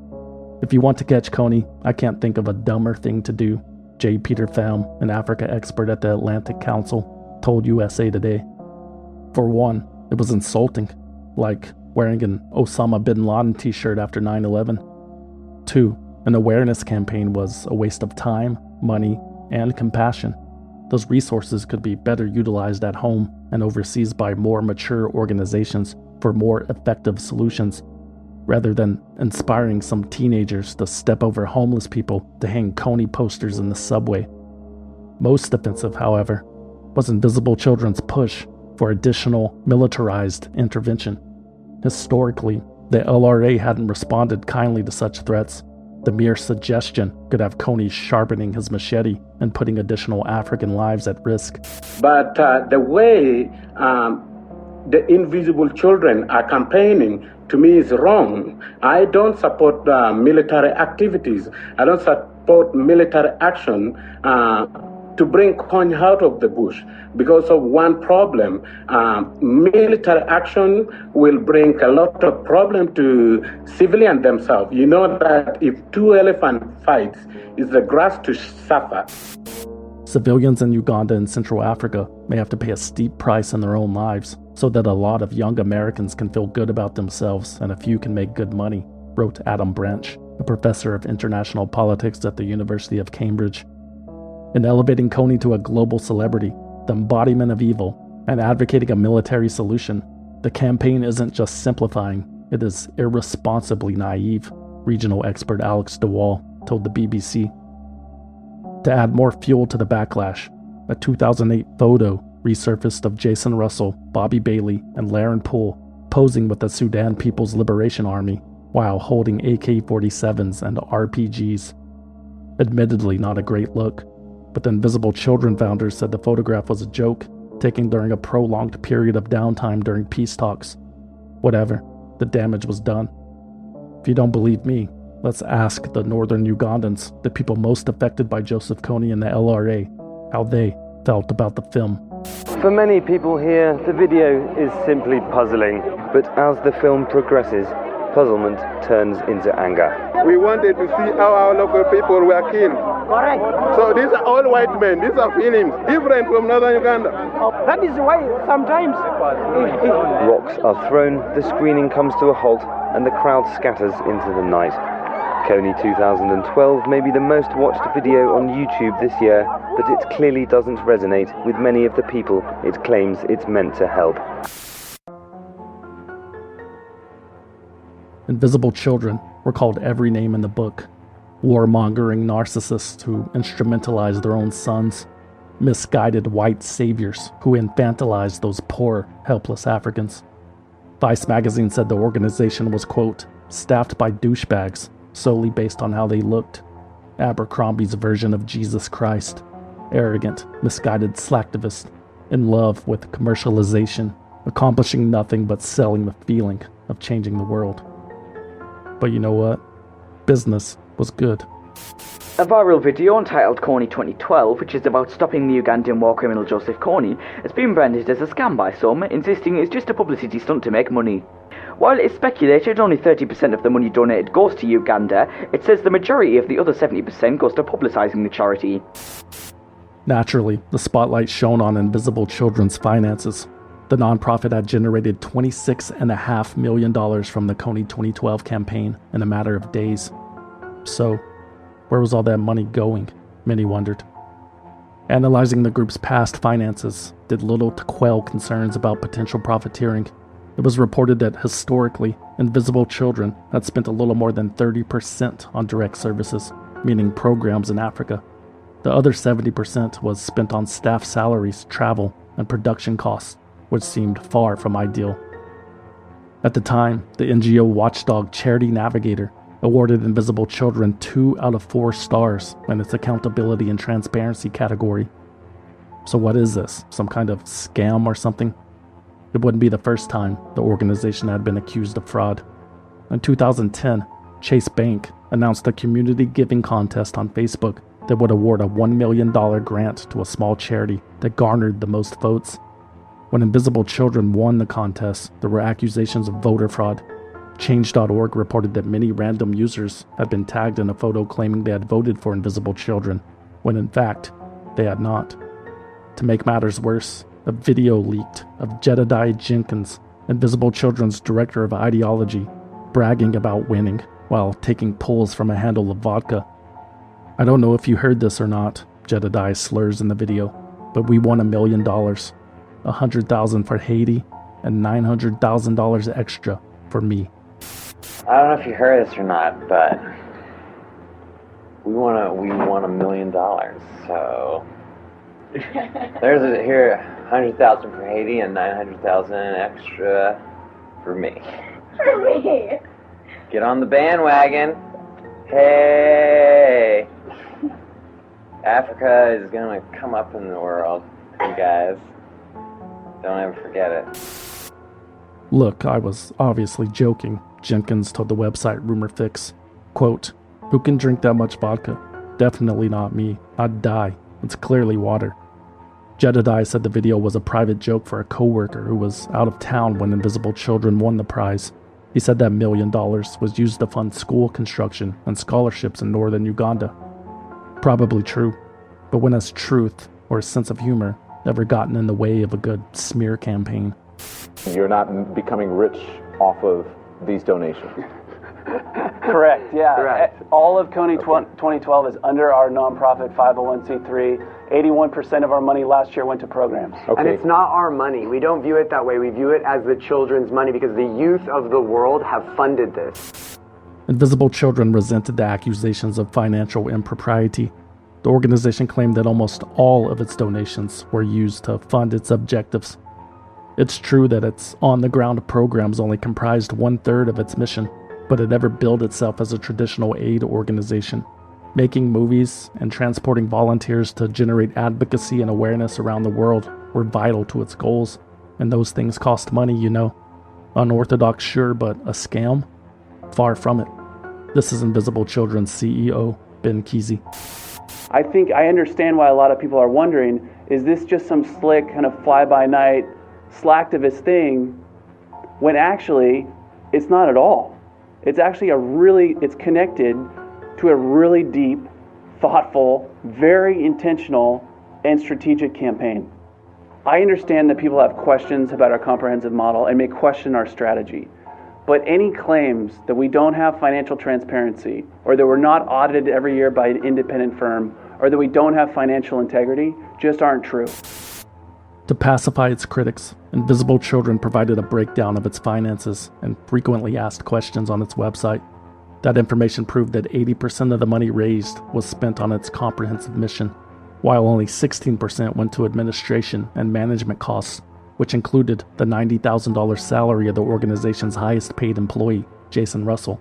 If you want to catch Kony, I can't think of a dumber thing to do, J. Peter Pham, an Africa expert at the Atlantic Council, told USA Today. For one, it was insulting, like wearing an Osama bin Laden t-shirt after 9/11. 2, an awareness campaign was a waste of time, money, and compassion. Those resources could be better utilized at home and overseas by more mature organizations for more effective solutions, rather than inspiring some teenagers to step over homeless people to hang Kony posters in the subway. Most offensive, however, was Invisible Children's push for additional militarized intervention. Historically, the LRA hadn't responded kindly to such threats. The mere suggestion could have Kony sharpening his machete and putting additional African lives at risk. But the way the Invisible Children are campaigning, to me, is wrong. I don't support military activities. I don't support military action to bring Kony out of the bush because of one problem. Military action will bring a lot of problem to civilians themselves. You know that if 2 elephants fight, it's the grass to suffer. Civilians in Uganda and Central Africa may have to pay a steep price in their own lives so that a lot of young Americans can feel good about themselves and a few can make good money, wrote Adam Branch, a professor of international politics at the University of Cambridge. In elevating Kony to a global celebrity, the embodiment of evil, and advocating a military solution, the campaign isn't just simplifying, it is irresponsibly naive, regional expert Alex DeWall told the BBC. To add more fuel to the backlash, a 2008 photo resurfaced of Jason Russell, Bobby Bailey, and Laren Poole posing with the Sudan People's Liberation Army while holding AK-47s and RPGs. Admittedly not a great look, but the Invisible Children founders said the photograph was a joke, taken during a prolonged period of downtime during peace talks. Whatever, the damage was done. If you don't believe me, let's ask the northern Ugandans, the people most affected by Joseph Kony and the LRA, how they felt about the film. For many people here, the video is simply puzzling, but as the film progresses, puzzlement turns into anger. We wanted to see how our local people were killed. Correct. So these are all white men. These are feelings different from northern Uganda. That is why sometimes Rocks are thrown, the screening comes to a halt, and the crowd scatters into the night. Kony 2012 may be the most watched video on YouTube this year, but it clearly doesn't resonate with many of the people it claims it's meant to help. Invisible children were called every name in the book. Warmongering narcissists who instrumentalized their own sons. Misguided white saviors who infantilized those poor, helpless Africans. Vice magazine said the organization was, quote, staffed by douchebags solely based on how they looked. Abercrombie's version of Jesus Christ. Arrogant, misguided slacktivists in love with commercialization, accomplishing nothing but selling the feeling of changing the world. But you know what? Business was good. A viral video entitled Kony 2012, which is about stopping the Ugandan war criminal Joseph Kony, has been branded as a scam by some, insisting it's just a publicity stunt to make money. While it's speculated only 30% of the money donated goes to Uganda, it says the majority of the other 70% goes to publicising the charity. Naturally, the spotlight shone on Invisible Children's finances. The nonprofit had generated $26.5 million from the Kony 2012 campaign in a matter of days. So, where was all that money going? Many wondered. Analyzing the group's past finances did little to quell concerns about potential profiteering. It was reported that historically, Invisible Children had spent a little more than 30% on direct services, meaning programs in Africa. The other 70% was spent on staff salaries, travel, and production costs, which seemed far from ideal. At the time, the NGO watchdog Charity Navigator awarded Invisible Children 2 out of 4 stars in its accountability and transparency category. So what is this? Some kind of scam or something? It wouldn't be the first time the organization had been accused of fraud. In 2010, Chase Bank announced a community giving contest on Facebook that would award a $1 million grant to a small charity that garnered the most votes. When Invisible Children won the contest, there were accusations of voter fraud. Change.org reported that many random users had been tagged in a photo claiming they had voted for Invisible Children, when in fact, they had not. To make matters worse, a video leaked of Jedediah Jenkins, Invisible Children's director of ideology, bragging about winning while taking pulls from a handle of vodka. I don't know if you heard this or not, Jedediah slurs in the video, but we won $1 million, $100,000 for Haiti, and $900,000 extra for me. I don't know if you heard this or not, but we won $1 million. So there's $100,000 for Haiti and $900,000 extra for me. For me. Get on the bandwagon. Hey, Africa is gonna come up in the world, you guys. Don't ever forget it. Look, I was obviously joking, Jenkins told the website RumorFix. Quote, who can drink that much vodka? Definitely not me. I'd die. It's clearly water. Jedediah said the video was a private joke for a coworker who was out of town when Invisible Children won the prize. He said that $1 million was used to fund school construction and scholarships in northern Uganda. Probably true, but when has truth or a sense of humor ever gotten in the way of a good smear campaign? You're not becoming rich off of these donations. Correct, yeah. Correct. All of Kony 2012 is under our nonprofit 501c3. 81% of our money last year went to programs. Okay. And it's not our money. We don't view it that way. We view it as the children's money because the youth of the world have funded this. Invisible Children resented the accusations of financial impropriety. The organization claimed that almost all of its donations were used to fund its objectives. It's true that its on-the-ground programs only comprised 1/3 of its mission, but it never billed itself as a traditional aid organization. Making movies and transporting volunteers to generate advocacy and awareness around the world were vital to its goals, and those things cost money, you know. Unorthodox, sure, but a scam? Far from it. This is Invisible Children's CEO, Ben Kesey. I think I understand why a lot of people are wondering, is this just some slick kind of fly-by-night slacktivist thing, when actually it's not at all. It's actually it's connected to a really deep, thoughtful, very intentional, and strategic campaign. I understand that people have questions about our comprehensive model and may question our strategy. But any claims that we don't have financial transparency, or that we're not audited every year by an independent firm, or that we don't have financial integrity, just aren't true. To pacify its critics, Invisible Children provided a breakdown of its finances and frequently asked questions on its website. That information proved that 80% of the money raised was spent on its comprehensive mission, while only 16% went to administration and management costs, which included the $90,000 salary of the organization's highest paid employee, Jason Russell.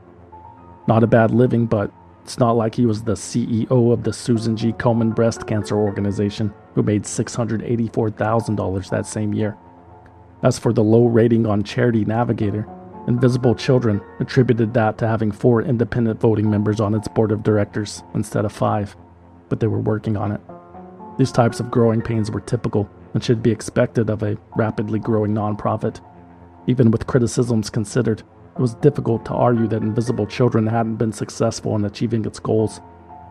Not a bad living, but it's not like he was the CEO of the Susan G. Komen Breast Cancer Organization, who made $684,000 that same year. As for the low rating on Charity Navigator, Invisible Children attributed that to having 4 independent voting members on its board of directors instead of 5, but they were working on it. These types of growing pains were typical and should be expected of a rapidly growing nonprofit. Even with criticisms considered, it was difficult to argue that Invisible Children hadn't been successful in achieving its goals.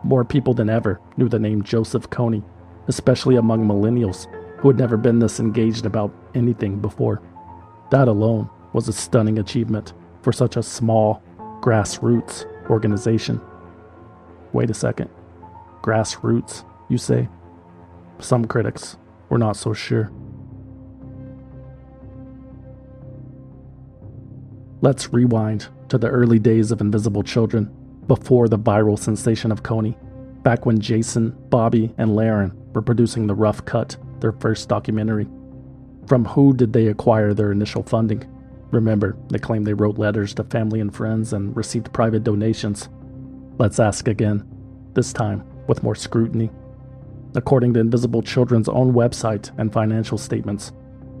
More people than ever knew the name Joseph Kony, especially among millennials who had never been this engaged about anything before. That alone was a stunning achievement for such a small, grassroots organization. Wait a second. Grassroots, you say? Some critics were not so sure. Let's rewind to the early days of Invisible Children, before the viral sensation of Kony, back when Jason, Bobby, and Laren were producing The Rough Cut, their first documentary. From who did they acquire their initial funding? Remember, they claimed they wrote letters to family and friends and received private donations. Let's ask again, this time with more scrutiny. According to Invisible Children's own website and financial statements,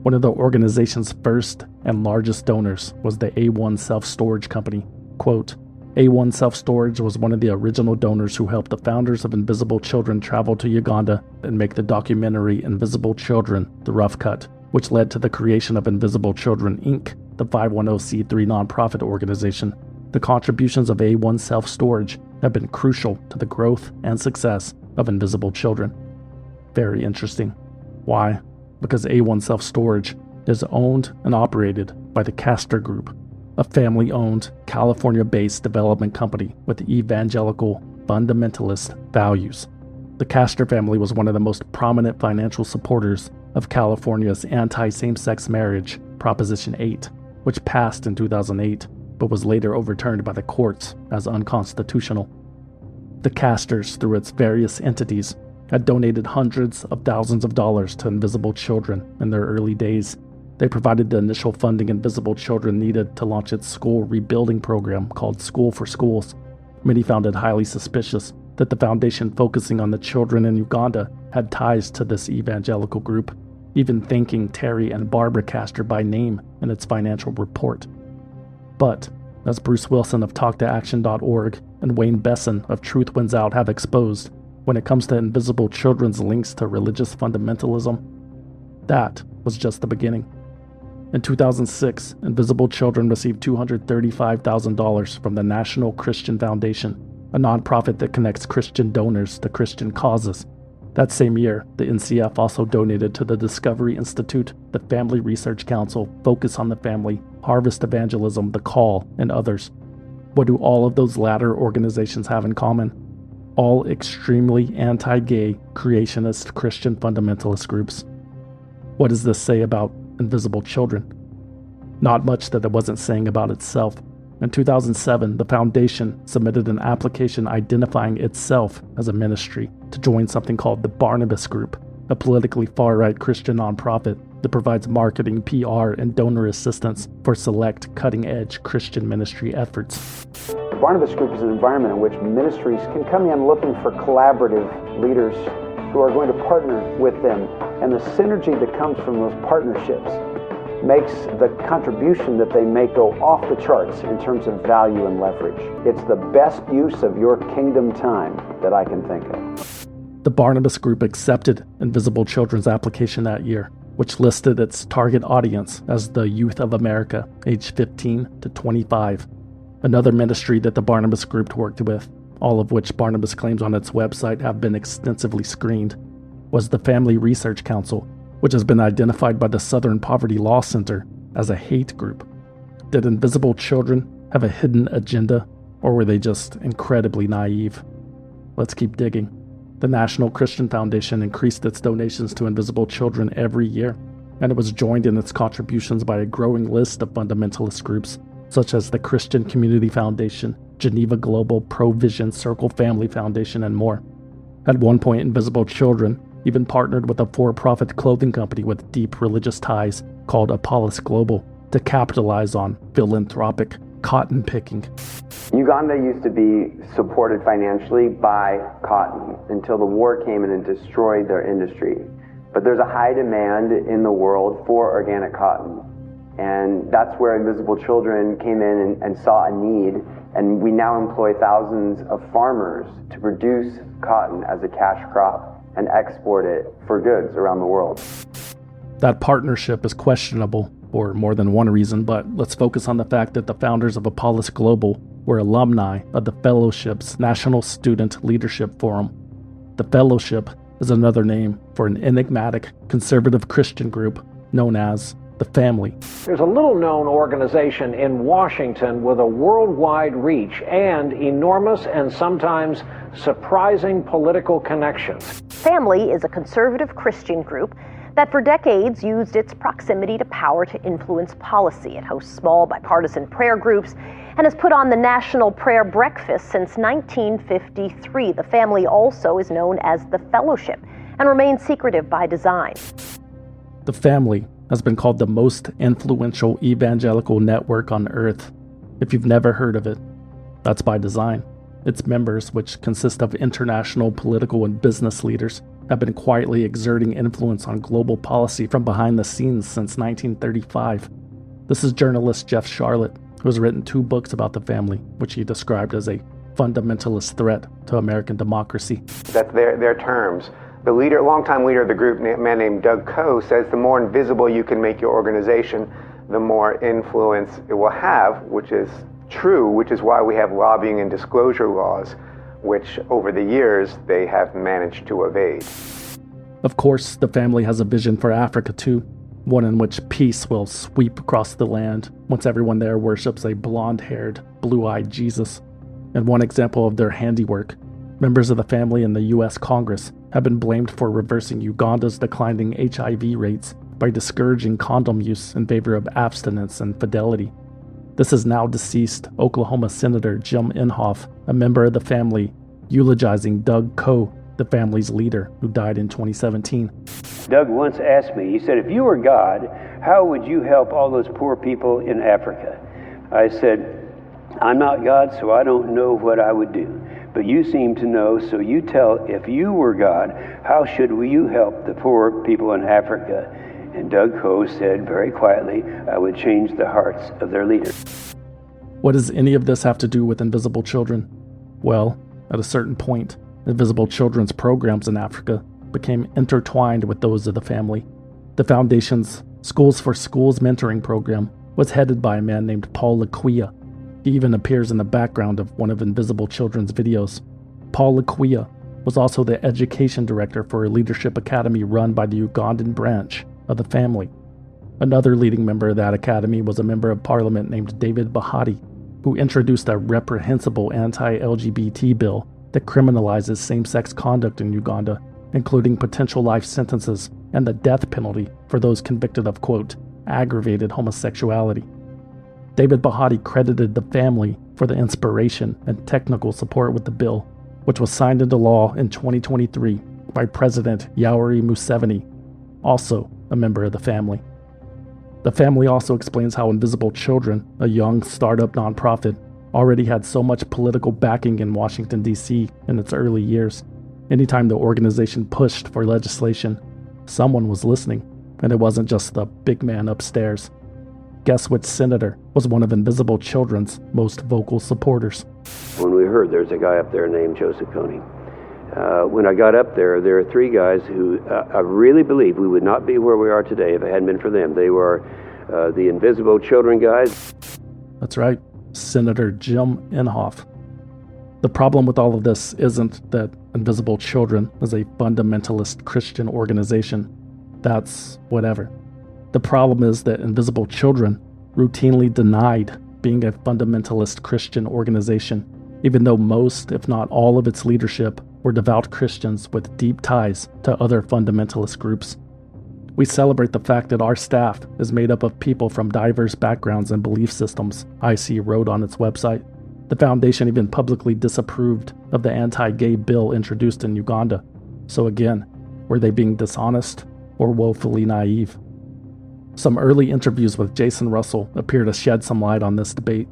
one of the organization's first and largest donors was the A1 Self-Storage Company. Quote, A1 Self-Storage was one of the original donors who helped the founders of Invisible Children travel to Uganda and make the documentary Invisible Children, The Rough Cut, which led to the creation of Invisible Children, Inc., the 510c3 nonprofit organization. The contributions of A1 Self-Storage have been crucial to the growth and success of Invisible Children. Very interesting. Why? Because A1 Self-Storage is owned and operated by the Castor Group, a family-owned, California-based development company with evangelical, fundamentalist values. The Castor family was one of the most prominent financial supporters of California's anti-same-sex marriage, Proposition 8, which passed in 2008, but was later overturned by the courts as unconstitutional. The Castors, through its various entities, had donated hundreds of thousands of dollars to Invisible Children in their early days. They provided the initial funding Invisible Children needed to launch its school rebuilding program called School for Schools. Many found it highly suspicious that the foundation focusing on the children in Uganda had ties to this evangelical group, even thanking Terry and Barbara Castor by name in its financial report. But, as Bruce Wilson of TalkToAction.org and Wayne Besson of Truth Wins Out have exposed, when it comes to Invisible Children's links to religious fundamentalism, that was just the beginning. In 2006, Invisible Children received $235,000 from the National Christian Foundation, a nonprofit that connects Christian donors to Christian causes. That same year, the NCF also donated to the Discovery Institute, the Family Research Council, Focus on the Family, Harvest Evangelism, The Call, and others. What do all of those latter organizations have in common? All extremely anti-gay, creationist Christian fundamentalist groups. What does this say about Invisible Children? Not much that it wasn't saying about itself. In 2007, the foundation submitted an application identifying itself as a ministry to join something called the Barnabas Group, a politically far-right Christian nonprofit that provides marketing, PR, and donor assistance for select cutting-edge Christian ministry efforts. The Barnabas Group is an environment in which ministries can come in looking for collaborative leaders who are going to partner with them, and the synergy that comes from those partnerships makes the contribution that they make go off the charts in terms of value and leverage. It's the best use of your kingdom time that I can think of. The Barnabas Group accepted Invisible Children's application that year, which listed its target audience as the youth of America, aged 15 to 25. Another ministry that the Barnabas Group worked with, all of which Barnabas claims on its website have been extensively screened, was the Family Research Council, which has been identified by the Southern Poverty Law Center as a hate group. Did Invisible Children have a hidden agenda, or were they just incredibly naive? Let's keep digging. The National Christian Foundation increased its donations to Invisible Children every year, and it was joined in its contributions by a growing list of fundamentalist groups, such as the Christian Community Foundation, Geneva Global, Provision, Circle Family Foundation, and more. At one point, Invisible Children even partnered with a for-profit clothing company with deep religious ties called Apollos Global to capitalize on philanthropic cotton picking. Uganda used to be supported financially by cotton until the war came in and destroyed their industry. But there's a high demand in the world for organic cotton. And that's where Invisible Children came in and saw a need. And we now employ thousands of farmers to produce cotton as a cash crop and export it for goods around the world. That partnership is questionable for more than one reason, but let's focus on the fact that the founders of Apollos Global were alumni of the Fellowship's National Student Leadership Forum. The Fellowship is another name for an enigmatic conservative Christian group known as the Family. There's a little-known organization in Washington with a worldwide reach and enormous and sometimes surprising political connections. Family is a conservative Christian group that for decades used its proximity to power to influence policy. It hosts small bipartisan prayer groups and has put on the National Prayer Breakfast since 1953. The Family also is known as the Fellowship and remains secretive by design. The Family has been called the most influential evangelical network on earth. If you've never heard of it, that's by design. Its members, which consist of international political and business leaders, have been quietly exerting influence on global policy from behind the scenes since 1935. This is journalist Jeff Sharlet, who has written 2 books about the Family, which he described as a fundamentalist threat to American democracy. That's their terms. The longtime leader of the group, a man named Doug Coe, says the more invisible you can make your organization, the more influence it will have, which is true, which is why we have lobbying and disclosure laws, which over the years they have managed to evade. Of course, the Family has a vision for Africa too, one in which peace will sweep across the land once everyone there worships a blonde-haired, blue-eyed Jesus. And one example of their handiwork, members of the Family in the U.S. Congress have been blamed for reversing Uganda's declining HIV rates by discouraging condom use in favor of abstinence and fidelity. This is now deceased Oklahoma Senator Jim Inhofe, a member of the Family, eulogizing Doug Coe, the Family's leader, who died in 2017. Doug once asked me, he said, if you were God, how would you help all those poor people in Africa? I said, I'm not God, so I don't know what I would do. But you seem to know, so you tell, if you were God, how should you help the poor people in Africa? And Doug Coe said very quietly, I would change the hearts of their leaders. What does any of this have to do with Invisible Children? Well, at a certain point, Invisible Children's programs in Africa became intertwined with those of the Family. The Foundation's Schools for Schools mentoring program was headed by a man named Paul Laquia. He even appears in the background of one of Invisible Children's videos. Paul Laquia was also the education director for a leadership academy run by the Ugandan branch of the Family. Another leading member of that academy was a member of parliament named David Bahati, who introduced a reprehensible anti-LGBT bill that criminalizes same-sex conduct in Uganda, including potential life sentences and the death penalty for those convicted of, quote, aggravated homosexuality. David Bahati credited the Family for the inspiration and technical support with the bill, which was signed into law in 2023 by President Yoweri Museveni, also a member of the Family. The Family also explains how Invisible Children, a young startup nonprofit, already had so much political backing in Washington, D.C. in its early years. Anytime the organization pushed for legislation, someone was listening, and it wasn't just the big man upstairs. Guess which senator was one of Invisible Children's most vocal supporters? When we heard there's a guy up there named Joseph Kony, when I got up there were 3 guys who I really believe we would not be where we are today if it hadn't been for them. They were the Invisible Children guys. That's right, Senator Jim Inhofe. The problem with all of this isn't that Invisible Children is a fundamentalist Christian organization. That's whatever. The problem is that Invisible Children routinely denied being a fundamentalist Christian organization, even though most, if not all of its leadership were devout Christians with deep ties to other fundamentalist groups. We celebrate the fact that our staff is made up of people from diverse backgrounds and belief systems, IC wrote on its website. The foundation even publicly disapproved of the anti-gay bill introduced in Uganda. So again, were they being dishonest or woefully naive? Some early interviews with Jason Russell appear to shed some light on this debate.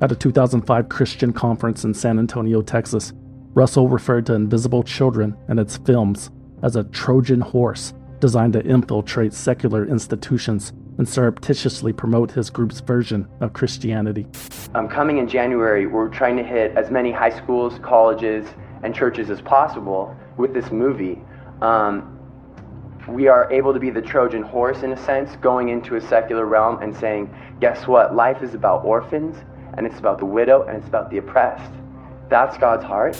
At a 2005 Christian conference in San Antonio, Texas, Russell referred to Invisible Children and its films as a Trojan horse designed to infiltrate secular institutions and surreptitiously promote his group's version of Christianity. Coming in January, we're trying to hit as many high schools, colleges, and churches as possible with this movie. We are able to be the Trojan horse, in a sense, going into a secular realm and saying, guess what? Life is about orphans, and it's about the widow, and it's about the oppressed. That's God's heart.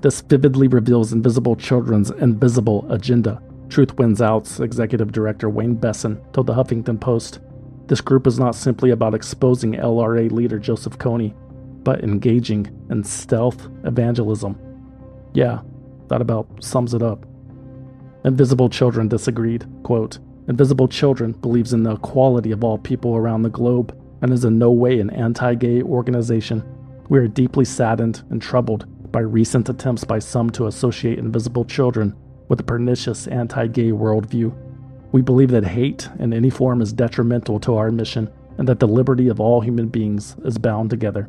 This vividly reveals Invisible Children's invisible agenda. Truth Wins Out's executive director Wayne Besson told the Huffington Post, "This group is not simply about exposing LRA leader Joseph Kony, but engaging in stealth evangelism." Yeah, that about sums it up. Invisible Children disagreed. Quote, "Invisible Children believes in the equality of all people around the globe and is in no way an anti-gay organization. We are deeply saddened and troubled by recent attempts by some to associate Invisible Children with a pernicious anti-gay worldview. We believe that hate in any form is detrimental to our mission and that the liberty of all human beings is bound together."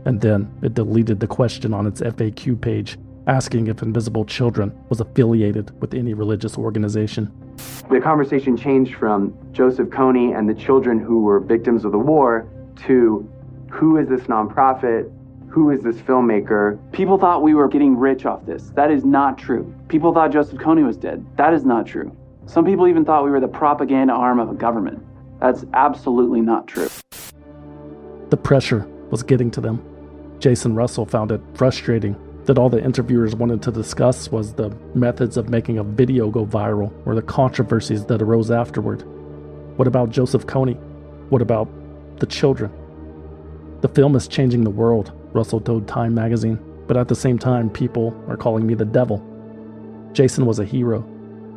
And then it deleted the question on its FAQ page, asking if Invisible Children was affiliated with any religious organization. The conversation changed from Joseph Kony and the children who were victims of the war to who is this nonprofit? Who is this filmmaker? People thought we were getting rich off this. That is not true. People thought Joseph Kony was dead. That is not true. Some people even thought we were the propaganda arm of a government. That's absolutely not true. The pressure was getting to them. Jason Russell found it frustrating that all the interviewers wanted to discuss was the methods of making a video go viral or the controversies that arose afterward. What about Joseph Kony? What about the children? The film is changing the world, Russell told Time magazine, but at the same time, people are calling me the devil. Jason was a hero.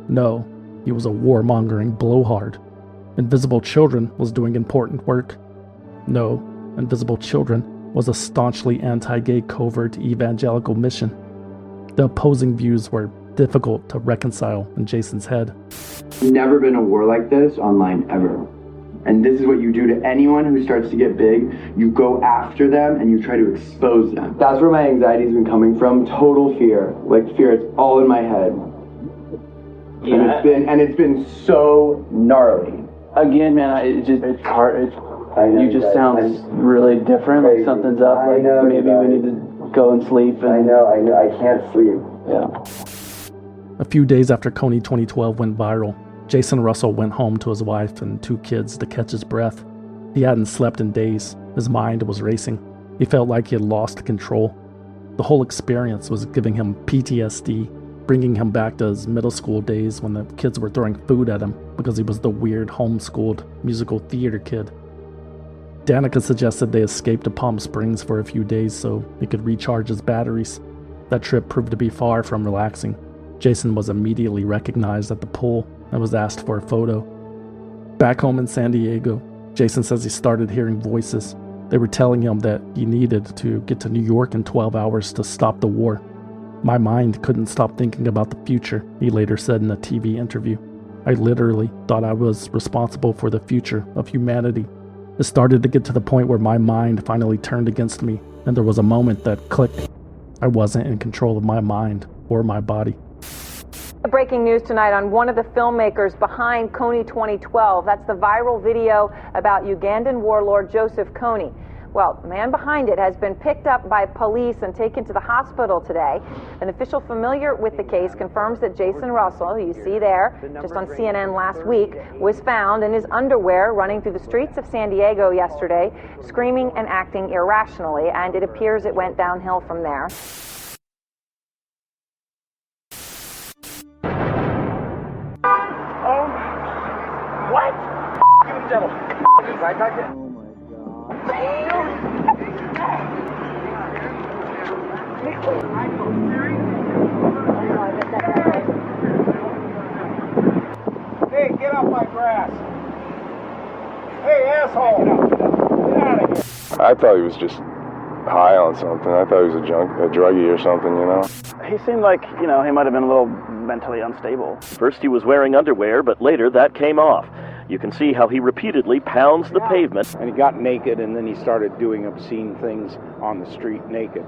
No, he was a warmongering blowhard. Invisible Children was doing important work. No, Invisible Children was a staunchly anti-gay covert evangelical mission. The opposing views were difficult to reconcile in Jason's head. Never been a war like this online ever. And this is what you do to anyone who starts to get big. You go after them and you try to expose them. That's where my anxiety's been coming from. Total fear. Like fear, it's all in my head. Yeah. And it's been so gnarly. Again, man, it's hard. You just sound really different. Like something's up. Like maybe we need to go and sleep. I know. I can't sleep. Yeah. A few days after Kony 2012 went viral, Jason Russell went home to his wife and 2 kids to catch his breath. He hadn't slept in days. His mind was racing. He felt like he had lost control. The whole experience was giving him PTSD, bringing him back to his middle school days when the kids were throwing food at him because he was the weird homeschooled musical theater kid. Danica suggested they escape to Palm Springs for a few days so he could recharge his batteries. That trip proved to be far from relaxing. Jason was immediately recognized at the pool and was asked for a photo. Back home in San Diego, Jason says he started hearing voices. They were telling him that he needed to get to New York in 12 hours to stop the war. "My mind couldn't stop thinking about the future," he later said in a TV interview. "I literally thought I was responsible for the future of humanity. It started to get to the point where my mind finally turned against me, and there was a moment that clicked. I wasn't in control of my mind or my body." Breaking news tonight on one of the filmmakers behind Kony 2012. That's the viral video about Ugandan warlord Joseph Kony. Well, the man behind it has been picked up by police and taken to the hospital today. An official familiar with the case confirms that Jason Russell, who you see there just on CNN last week, was found in his underwear running through the streets of San Diego yesterday, screaming and acting irrationally, and it appears it went downhill from there. What? Give me the devil. I talk to... Hey, get off my grass. Hey, asshole. Get out of here. I thought he was just high on something. I thought he was a druggie or something, you know? He seemed like, he might have been a little mentally unstable. First he was wearing underwear, but later that came off. You can see how he repeatedly pounds the pavement. And he got naked, and then he started doing obscene things on the street naked.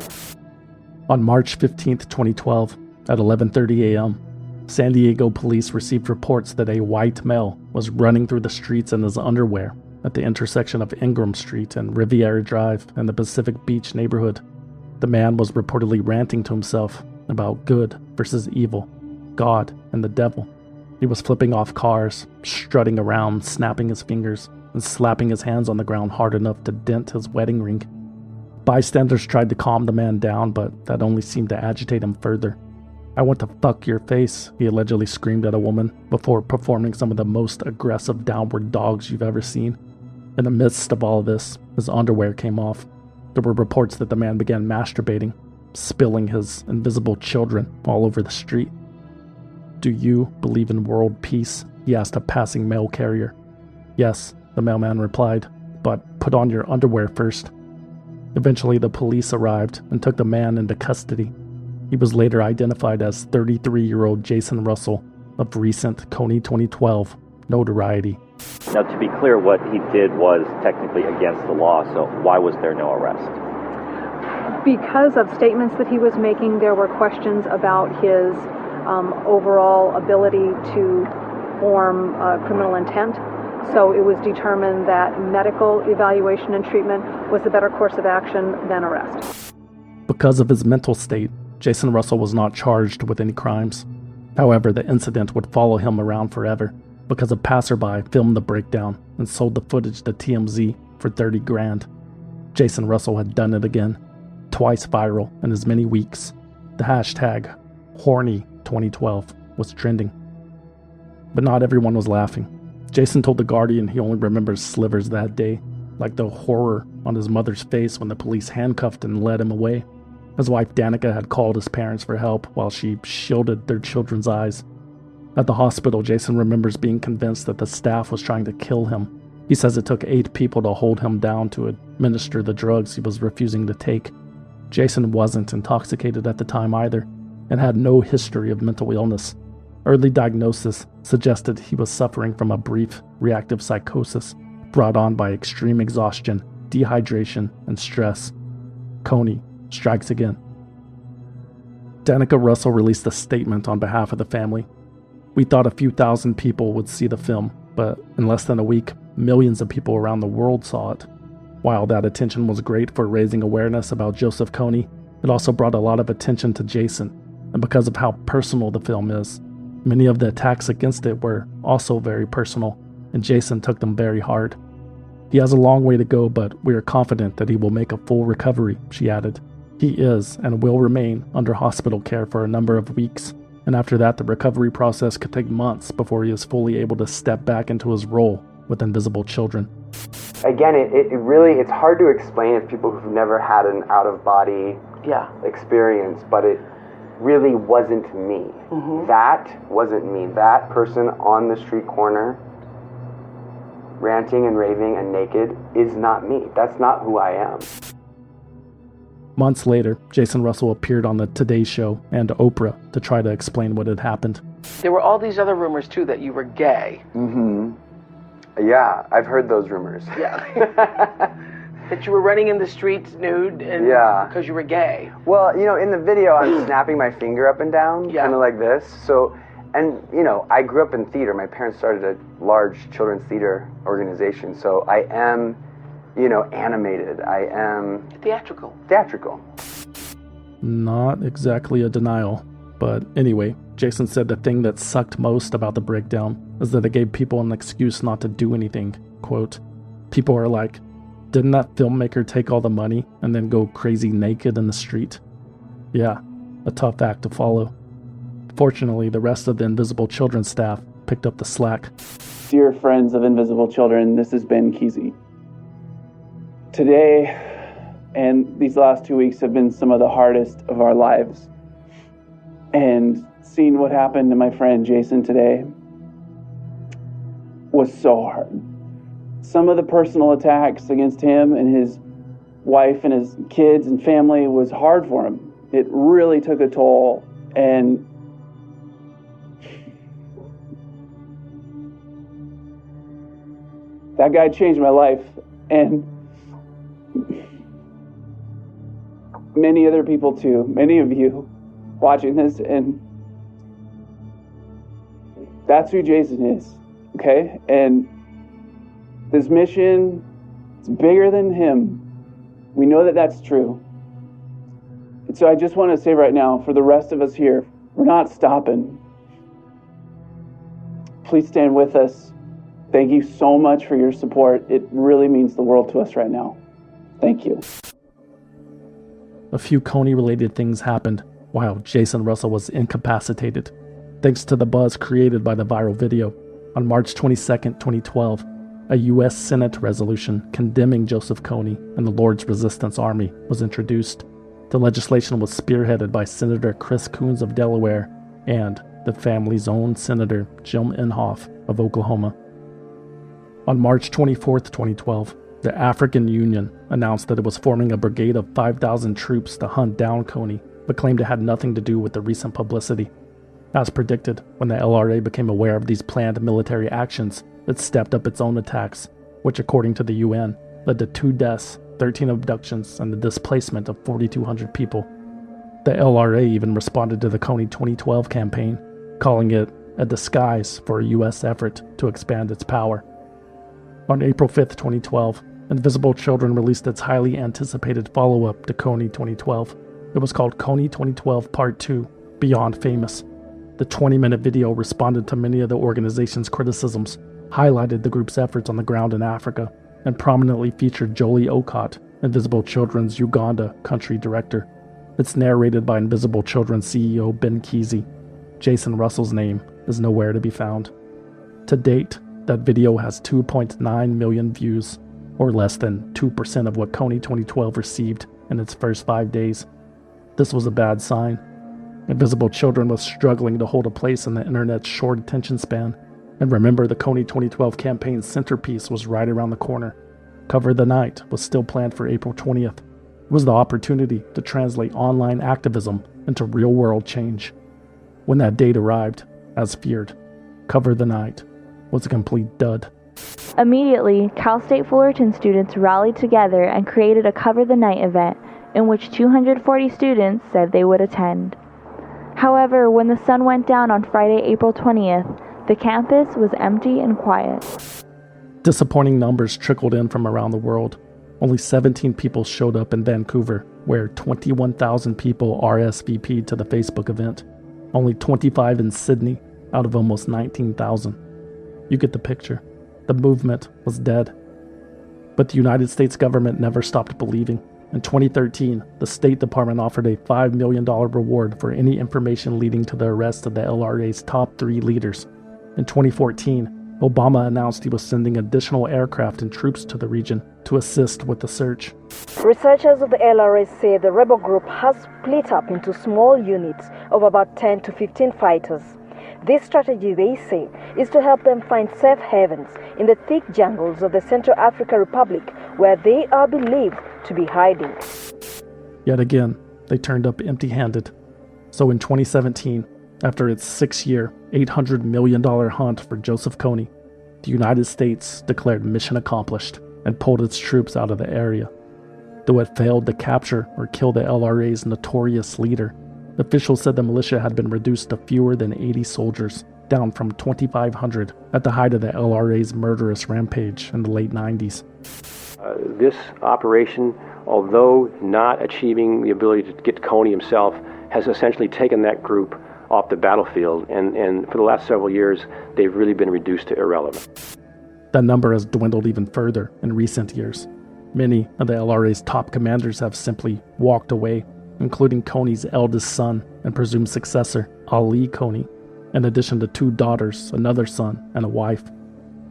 On March 15th, 2012, at 11:30 a.m., San Diego police received reports that a white male was running through the streets in his underwear at the intersection of Ingram Street and Riviera Drive in the Pacific Beach neighborhood. The man was reportedly ranting to himself about good versus evil, God and the devil. He was flipping off cars, strutting around, snapping his fingers, and slapping his hands on the ground hard enough to dent his wedding ring. Bystanders tried to calm the man down, but that only seemed to agitate him further. "I want to fuck your face," he allegedly screamed at a woman before performing some of the most aggressive downward dogs you've ever seen. In the midst of all of this, his underwear came off. There were reports that the man began masturbating, spilling his invisible children all over the street. "Do you believe in world peace?" he asked a passing mail carrier. "Yes," the mailman replied, "but put on your underwear first." Eventually, the police arrived and took the man into custody. He was later identified as 33-year-old Jason Russell of recent Kony 2012 notoriety. Now, to be clear, what he did was technically against the law, so why was there no arrest? Because of statements that he was making, there were questions about his overall ability to form criminal intent. So it was determined that medical evaluation and treatment was the better course of action than arrest. Because of his mental state, Jason Russell was not charged with any crimes. However, the incident would follow him around forever because a passerby filmed the breakdown and sold the footage to TMZ for $30,000. Jason Russell had done it again, twice viral in as many weeks. The hashtag #horny2012 was trending. But not everyone was laughing. Jason told The Guardian he only remembers slivers that day, like the horror on his mother's face when the police handcuffed and led him away. His wife Danica had called his parents for help while she shielded their children's eyes. At the hospital, Jason remembers being convinced that the staff was trying to kill him. He says it took 8 people to hold him down to administer the drugs he was refusing to take. Jason wasn't intoxicated at the time either, and had no history of mental illness. Early diagnosis suggested he was suffering from a brief reactive psychosis brought on by extreme exhaustion, dehydration, and stress. Kony strikes again. Danica Russell released a statement on behalf of the family. "We thought a few thousand people would see the film, but in less than a week, millions of people around the world saw it. While that attention was great for raising awareness about Joseph Kony, it also brought a lot of attention to Jason, and because of how personal the film is, many of the attacks against it were also very personal, and Jason took them very hard. He has a long way to go, but we are confident that he will make a full recovery," she added. "He is and will remain under hospital care for a number of weeks, and after that the recovery process could take months before he is fully able to step back into his role with invisible children." Again, it's hard to explain if people who've never had an out-of-body experience, but it really wasn't me. Mm-hmm. That wasn't me. That person on the street corner ranting and raving and naked is not me. That's not who I am. Months later, Jason Russell appeared on the Today Show and Oprah to try to explain what had happened. There were all these other rumors, too, that you were gay. Mm-hmm. Yeah, I've heard those rumors. Yeah. That you were running in the streets nude and because you were gay. Well, in the video, I'm snapping my finger up and down, kind of like this. So, and, I grew up in theater. My parents started a large children's theater organization. So I am, animated. I am... Theatrical. Not exactly a denial. But anyway, Jason said the thing that sucked most about the breakdown is that it gave people an excuse not to do anything. Quote, "People are like, didn't that filmmaker take all the money and then go crazy naked in the street?" Yeah, a tough act to follow. Fortunately, the rest of the Invisible Children staff picked up the slack. Dear friends of Invisible Children, this is Ben Kesey. Today and these last 2 weeks have been some of the hardest of our lives. And seeing what happened to my friend Jason today was so hard. Some of the personal attacks against him and his wife and his kids and family was hard for him. It really took a toll, and that guy changed my life, and many other people too, many of you watching this, and that's who Jason is, okay? And this mission, it's bigger than him. We know that that's true. And so I just want to say right now, for the rest of us here, we're not stopping. Please stand with us. Thank you so much for your support. It really means the world to us right now. Thank you. A few Kony-related things happened while Jason Russell was incapacitated, thanks to the buzz created by the viral video. On March 22, 2012, a U.S. Senate resolution condemning Joseph Kony and the Lord's Resistance Army was introduced. The legislation was spearheaded by Senator Chris Coons of Delaware and the family's own Senator Jim Inhofe of Oklahoma. On March 24, 2012, the African Union announced that it was forming a brigade of 5,000 troops to hunt down Kony, but claimed it had nothing to do with the recent publicity. As predicted, when the LRA became aware of these planned military actions, it stepped up its own attacks, which according to the UN, led to 2 deaths, 13 abductions, and the displacement of 4,200 people. The LRA even responded to the Kony 2012 campaign, calling it a disguise for a U.S. effort to expand its power. On April 5, 2012, Invisible Children released its highly anticipated follow-up to Kony 2012. It was called Kony 2012 Part 2, Beyond Famous. The 20-minute video responded to many of the organization's criticisms, highlighted the group's efforts on the ground in Africa, and prominently featured Jolie Okot, Invisible Children's Uganda country director. It's narrated by Invisible Children's CEO Ben Kesey. Jason Russell's name is nowhere to be found. To date, that video has 2.9 million views, or less than 2% of what Kony 2012 received in its first 5 days. This was a bad sign. Invisible Children was struggling to hold a place in the internet's short attention span. And remember, the Kony 2012 campaign's centerpiece was right around the corner. Cover the Night was still planned for April 20th. It was the opportunity to translate online activism into real-world change. When that date arrived, as feared, Cover the Night was a complete dud. Immediately, Cal State Fullerton students rallied together and created a Cover the Night event in which 240 students said they would attend. However, when the sun went down on Friday, April 20th, the campus was empty and quiet. Disappointing numbers trickled in from around the world. Only 17 people showed up in Vancouver, where 21,000 people RSVP'd to the Facebook event. Only 25 in Sydney, out of almost 19,000. You get the picture. The movement was dead. But the United States government never stopped believing. In 2013, the State Department offered a $5 million reward for any information leading to the arrest of the LRA's top 3 leaders. In 2014, Obama announced he was sending additional aircraft and troops to the region to assist with the search. Researchers of the LRA say the rebel group has split up into small units of about 10 to 15 fighters. This strategy, they say, is to help them find safe havens in the thick jungles of the Central African Republic, where they are believed to be hiding. Yet again, they turned up empty-handed. So in 2017, after its 6-year, $800 million hunt for Joseph Kony, the United States declared mission accomplished and pulled its troops out of the area. Though it failed to capture or kill the LRA's notorious leader, officials said the militia had been reduced to fewer than 80 soldiers, down from 2,500 at the height of the LRA's murderous rampage in the late 90s. This operation, although not achieving the ability to get Kony himself, has essentially taken that group off the battlefield, and for the last several years, they've really been reduced to irrelevant. That number has dwindled even further in recent years. Many of the LRA's top commanders have simply walked away, including Kony's eldest son and presumed successor, Ali Kony, in addition to 2 daughters, another son, and a wife.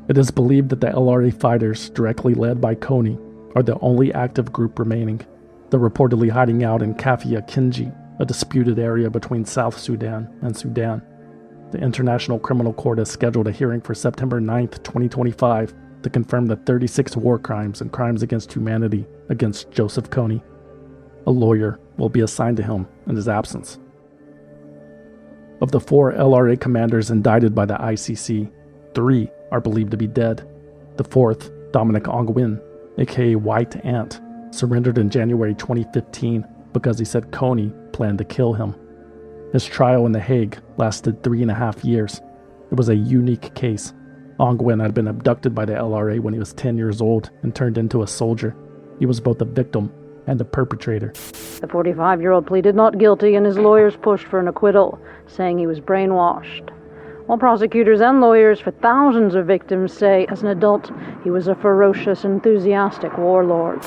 It is believed that the LRA fighters, directly led by Kony, are the only active group remaining. They're reportedly hiding out in Kafia Kinji, a disputed area between South Sudan and Sudan. The International Criminal Court has scheduled a hearing for September 9th, 2025 to confirm the 36 war crimes and crimes against humanity against Joseph Kony. A lawyer will be assigned to him in his absence. Of the 4 LRA commanders indicted by the ICC, 3 are believed to be dead. The 4th, Dominic Ongwen, aka White Ant, surrendered in January 2015 because he said Kony planned to kill him. His trial in The Hague lasted 3.5 years. It was a unique case. Ongwen had been abducted by the LRA when he was 10 years old and turned into a soldier. He was both a victim and a perpetrator. The 45-year-old pleaded not guilty, and his lawyers pushed for an acquittal, saying he was brainwashed. While prosecutors and lawyers for thousands of victims say, as an adult, he was a ferocious, enthusiastic warlord.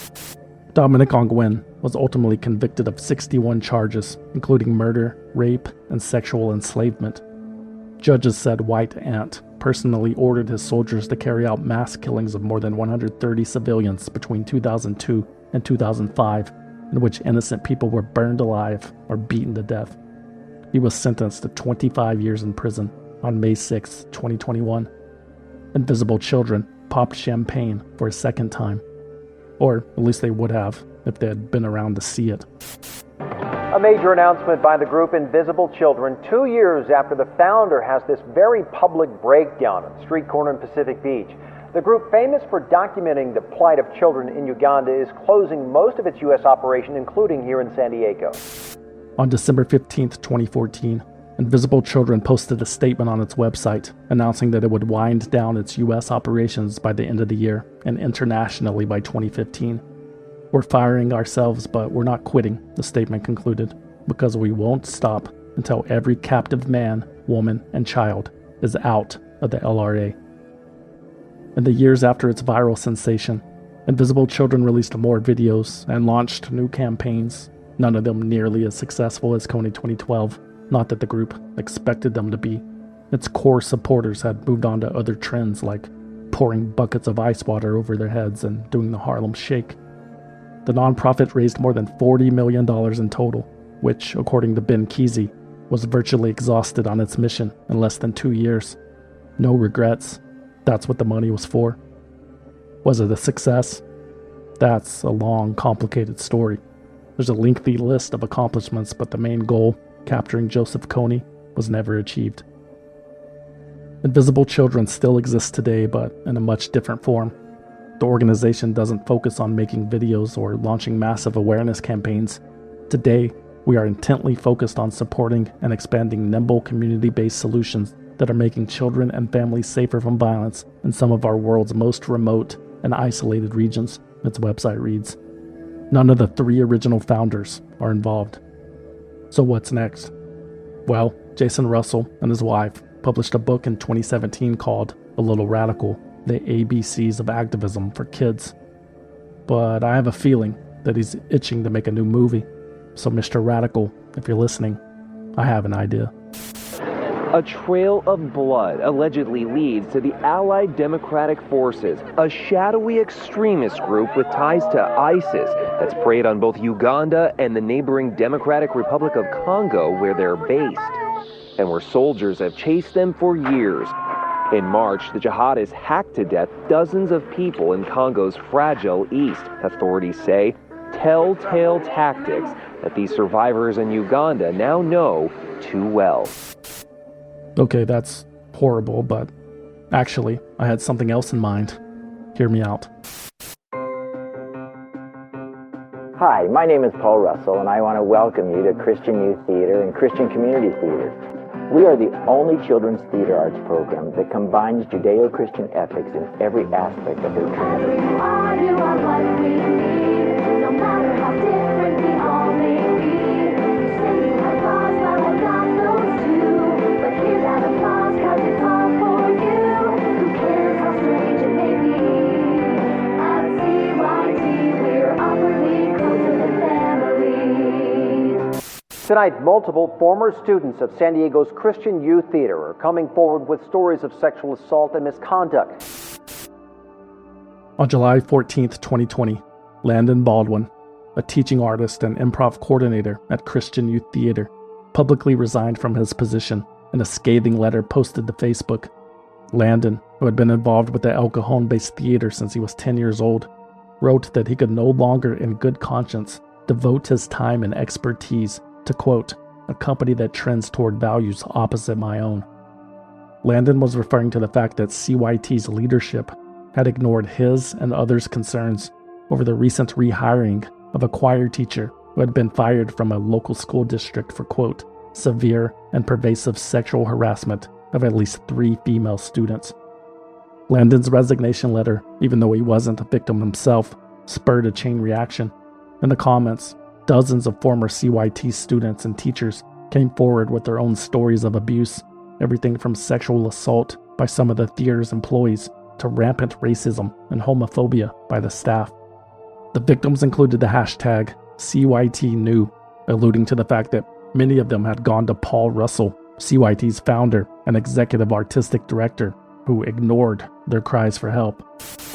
Dominic Ongwen was ultimately convicted of 61 charges, including murder, rape, and sexual enslavement. Judges said White Ant personally ordered his soldiers to carry out mass killings of more than 130 civilians between 2002 and 2005, in which innocent people were burned alive or beaten to death. He was sentenced to 25 years in prison on May 6, 2021. Invisible Children popped champagne for a second time. Or at least they would have if they had been around to see it. A major announcement by the group Invisible Children 2 years after the founder has this very public breakdown on the street corner in Pacific Beach. The group, famous for documenting the plight of children in Uganda, is closing most of its U.S. operation, including here in San Diego. On December 15, 2014, Invisible Children posted a statement on its website announcing that it would wind down its U.S. operations by the end of the year and internationally by 2015. We're firing ourselves, but we're not quitting, the statement concluded, because we won't stop until every captive man, woman, and child is out of the LRA. In the years after its viral sensation, Invisible Children released more videos and launched new campaigns, none of them nearly as successful as Kony 2012. Not that the group expected them to be. Its core supporters had moved on to other trends like pouring buckets of ice water over their heads and doing the Harlem Shake. The nonprofit raised more than $40 million in total, which, according to Ben Kesey, was virtually exhausted on its mission in less than 2 years. No regrets. That's what the money was for. Was it a success? That's a long, complicated story. There's a lengthy list of accomplishments, but the main goal, capturing Joseph Kony, was never achieved. Invisible Children still exists today, but in a much different form. The organization doesn't focus on making videos or launching massive awareness campaigns. Today, we are intently focused on supporting and expanding nimble community-based solutions that are making children and families safer from violence in some of our world's most remote and isolated regions, its website reads. None of the 3 original founders are involved. So what's next? Well, Jason Russell and his wife published a book in 2017 called A Little Radical, The ABCs of Activism for Kids. But I have a feeling that he's itching to make a new movie. So Mr. Radical, if you're listening, I have an idea. A trail of blood allegedly leads to the Allied Democratic Forces, a shadowy extremist group with ties to ISIS that's preyed on both Uganda and the neighboring Democratic Republic of Congo, where they're based, and where soldiers have chased them for years. In March, the jihadists hacked to death dozens of people in Congo's fragile east, authorities say. Telltale tactics that these survivors in Uganda now know too well. Okay, that's horrible, but actually, I had something else in mind. Hear me out. Hi, my name is Paul Russell, and I want to welcome you to Christian Youth Theater and Christian Community Theater. We are the only children's theater arts program that combines Judeo-Christian ethics in every aspect of their training. No matter how different we all may be, say you have flaws, well I've got those too. But hear that applause, cause it's all for you. Who cares how strange it may be? At CYT, we're awkwardly closer than family. Tonight, multiple former students of San Diego's Christian Youth Theater are coming forward with stories of sexual assault and misconduct. On July 14th, 2020, Landon Baldwin, a teaching artist and improv coordinator at Christian Youth Theater, publicly resigned from his position in a scathing letter posted to Facebook. Landon, who had been involved with the El Cajon-based theater since he was 10 years old, wrote that he could no longer in good conscience devote his time and expertise to, quote, a company that trends toward values opposite my own. Landon was referring to the fact that CYT's leadership had ignored his and others' concerns over the recent rehiring of a choir teacher who had been fired from a local school district for, quote, severe and pervasive sexual harassment of at least 3 female students. Landon's resignation letter, even though he wasn't a victim himself, spurred a chain reaction. In the comments, dozens of former CYT students and teachers came forward with their own stories of abuse, everything from sexual assault by some of the theater's employees to rampant racism and homophobia by the staff. The victims included the hashtag CYTKnew, alluding to the fact that many of them had gone to Paul Russell, CYT's founder and executive artistic director, who ignored their cries for help.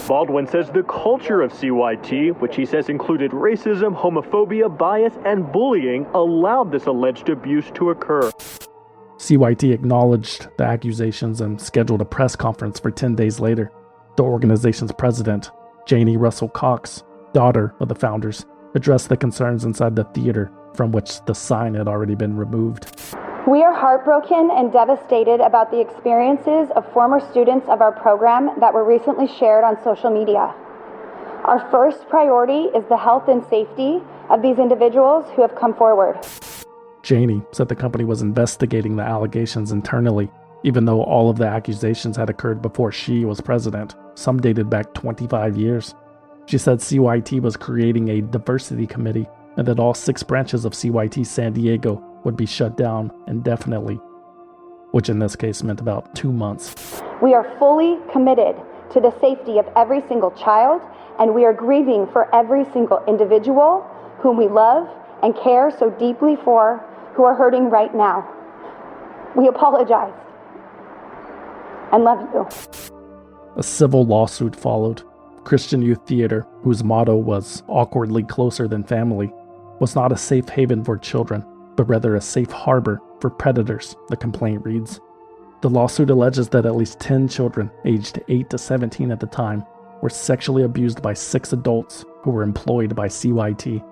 Baldwin says the culture of CYT, which he says included racism, homophobia, bias, and bullying, allowed this alleged abuse to occur. CYT acknowledged the accusations and scheduled a press conference for 10 days later. The organization's president, Janie Russell Cox, daughter of the founders, addressed the concerns inside the theater from which the sign had already been removed. We are heartbroken and devastated about the experiences of former students of our program that were recently shared on social media. Our first priority is the health and safety of these individuals who have come forward. Janie said the company was investigating the allegations internally, even though all of the accusations had occurred before she was president. Some dated back 25 years. She said CYT was creating a diversity committee and that all 6 branches of CYT San Diego would be shut down indefinitely, which in this case meant about 2 months. We are fully committed to the safety of every single child, and we are grieving for every single individual whom we love and care so deeply for, who are hurting right now. We apologize and love you. A civil lawsuit followed. Christian Youth Theater, whose motto was awkwardly closer than family, was not a safe haven for children, but rather a safe harbor for predators, the complaint reads. The lawsuit alleges that at least 10 children, aged 8 to 17 at the time, were sexually abused by 6 adults who were employed by CYT.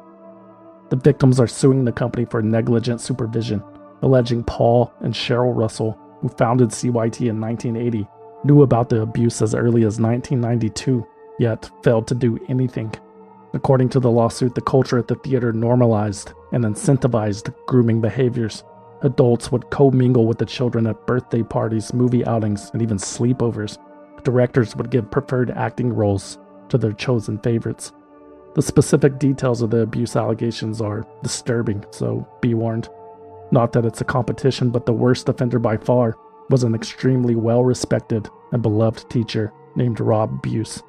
The victims are suing the company for negligent supervision, alleging Paul and Cheryl Russell, who founded CYT in 1980, knew about the abuse as early as 1992, yet failed to do anything. According to the lawsuit, the culture at the theater normalized and incentivized grooming behaviors. Adults would co-mingle with the children at birthday parties, movie outings, and even sleepovers. Directors would give preferred acting roles to their chosen favorites. The specific details of the abuse allegations are disturbing, so be warned. Not that it's a competition, but the worst offender by far was an extremely well-respected and beloved teacher named Rob Buse.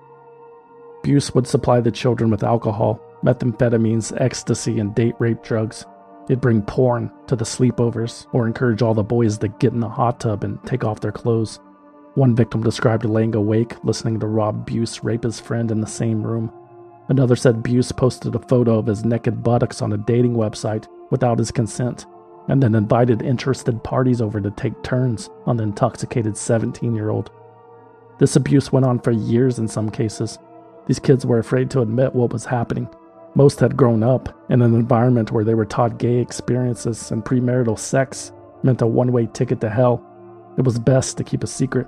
Buse would supply the children with alcohol, methamphetamines, ecstasy, and date rape drugs. He'd bring porn to the sleepovers or encourage all the boys to get in the hot tub and take off their clothes. One victim described laying awake, listening to Rob Buse rape his friend in the same room. Another said Buse posted a photo of his naked buttocks on a dating website without his consent, and then invited interested parties over to take turns on the intoxicated 17-year-old. This abuse went on for years in some cases. These kids were afraid to admit what was happening. Most had grown up in an environment where they were taught gay experiences and premarital sex meant a one-way ticket to hell. It was best to keep a secret.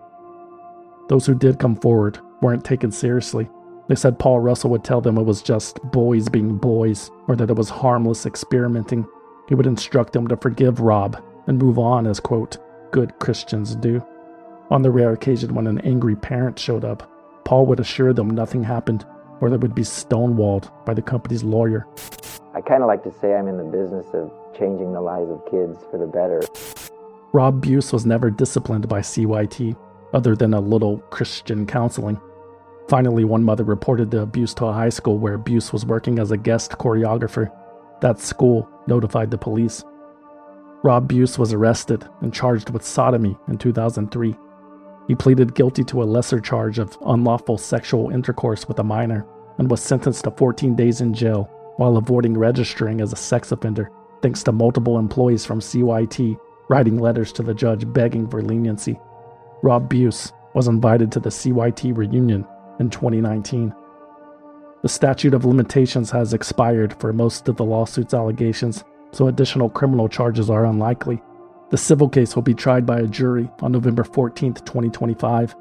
Those who did come forward weren't taken seriously. They said Paul Russell would tell them it was just boys being boys, or that it was harmless experimenting. He would instruct them to forgive Rob and move on as, quote, good Christians do. On the rare occasion when an angry parent showed up, Paul would assure them nothing happened, or they would be stonewalled by the company's lawyer. I kind of like to say I'm in the business of changing the lives of kids for the better. Rob Buse was never disciplined by CYT, other than a little Christian counseling. Finally, one mother reported the abuse to a high school where Buse was working as a guest choreographer. That school notified the police. Rob Buse was arrested and charged with sodomy in 2003. He pleaded guilty to a lesser charge of unlawful sexual intercourse with a minor, and was sentenced to 14 days in jail while avoiding registering as a sex offender thanks to multiple employees from CYT writing letters to the judge begging for leniency. Rob Buse was invited to the CYT reunion in 2019. The statute of limitations has expired for most of the lawsuit's allegations, so additional criminal charges are unlikely. The civil case will be tried by a jury on November 14, 2025.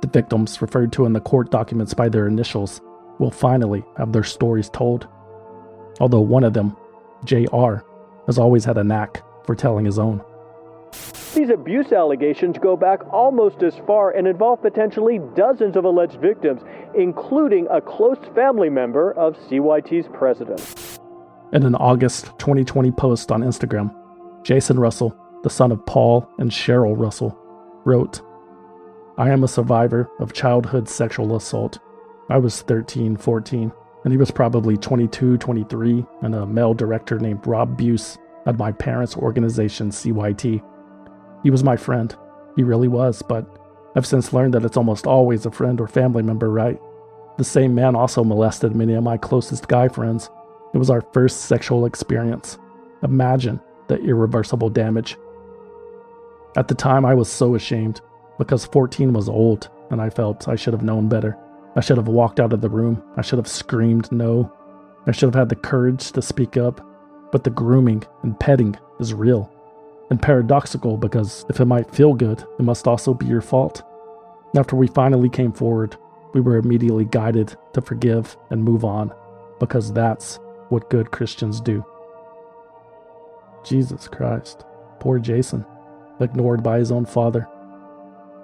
The victims, referred to in the court documents by their initials, will finally have their stories told. Although one of them, J.R., has always had a knack for telling his own. These abuse allegations go back almost as far and involve potentially dozens of alleged victims, including a close family member of CYT's president. In an August 2020 post on Instagram, Jason Russell, the son of Paul and Cheryl Russell, wrote, "I am a survivor of childhood sexual assault. I was 13, 14, and he was probably 22, 23, and a male director named Rob Buse at my parents' organization, CYT. He was my friend. He really was, but I've since learned that it's almost always a friend or family member, right? The same man also molested many of my closest guy friends. It was our first sexual experience. Imagine the irreversible damage. At the time, I was so ashamed, because 14 was old, and I felt I should have known better. I should have walked out of the room. I should have screamed no. I should have had the courage to speak up. But the grooming and petting is real. And paradoxical, because if it might feel good, it must also be your fault. After we finally came forward, we were immediately guided to forgive and move on, because that's what good Christians do." Jesus Christ. Poor Jason, ignored by his own father.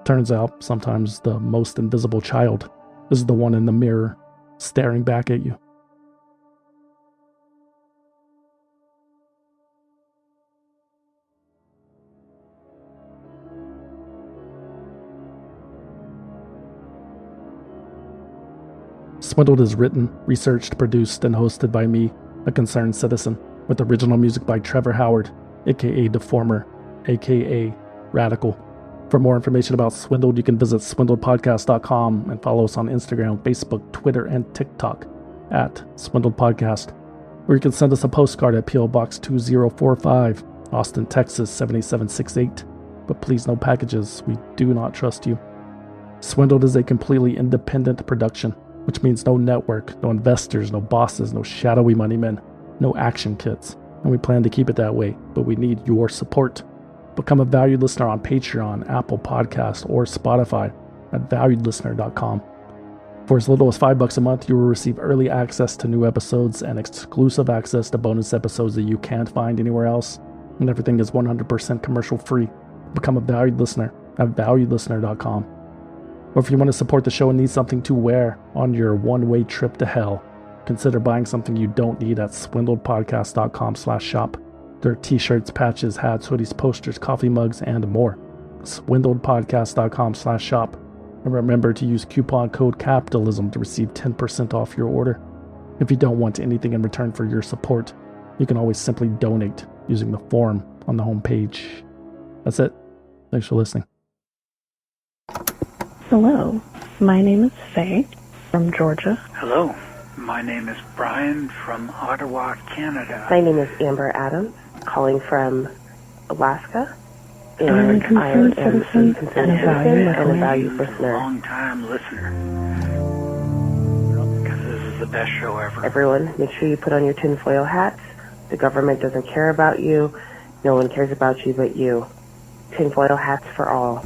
Turns out, sometimes the most invisible child is the one in the mirror, staring back at you. Swindled is written, researched, produced, and hosted by me, a concerned citizen, with original music by Trevor Howard, aka Deformer, aka Radical. For more information about Swindled, you can visit swindledpodcast.com and follow us on Instagram, Facebook, Twitter, and TikTok at Swindled Podcast. Or you can send us a postcard at P.O. Box 2045, Austin, Texas 78768. But please, no packages. We do not trust you. Swindled is a completely independent production, which means no network, no investors, no bosses, no shadowy money men, no action kits. And we plan to keep it that way, but we need your support. Become a valued listener on Patreon, Apple Podcasts, or Spotify at valuedlistener.com. For as little as $5 a month, you will receive early access to new episodes and exclusive access to bonus episodes that you can't find anywhere else. And everything is 100% commercial free. Become a valued listener at valuedlistener.com. Or if you want to support the show and need something to wear on your one-way trip to hell, consider buying something you don't need at swindledpodcast.com/shop. There are t-shirts, patches, hats, hoodies, posters, coffee mugs, and more. swindledpodcast.com/shop. And remember to use coupon code CAPITALISM to receive 10% off your order. If you don't want anything in return for your support, you can always simply donate using the form on the homepage. That's it. Thanks for listening. Hello, my name is Faye from Georgia. Hello, my name is Brian from Ottawa, Canada. My name is Amber Adams, calling from Alaska. And I am a concerned citizen and a valued listener. Long-time listener. Because this is the best show ever. Everyone, make sure you put on your tinfoil hats. The government doesn't care about you. No one cares about you but you. Tinfoil hats for all.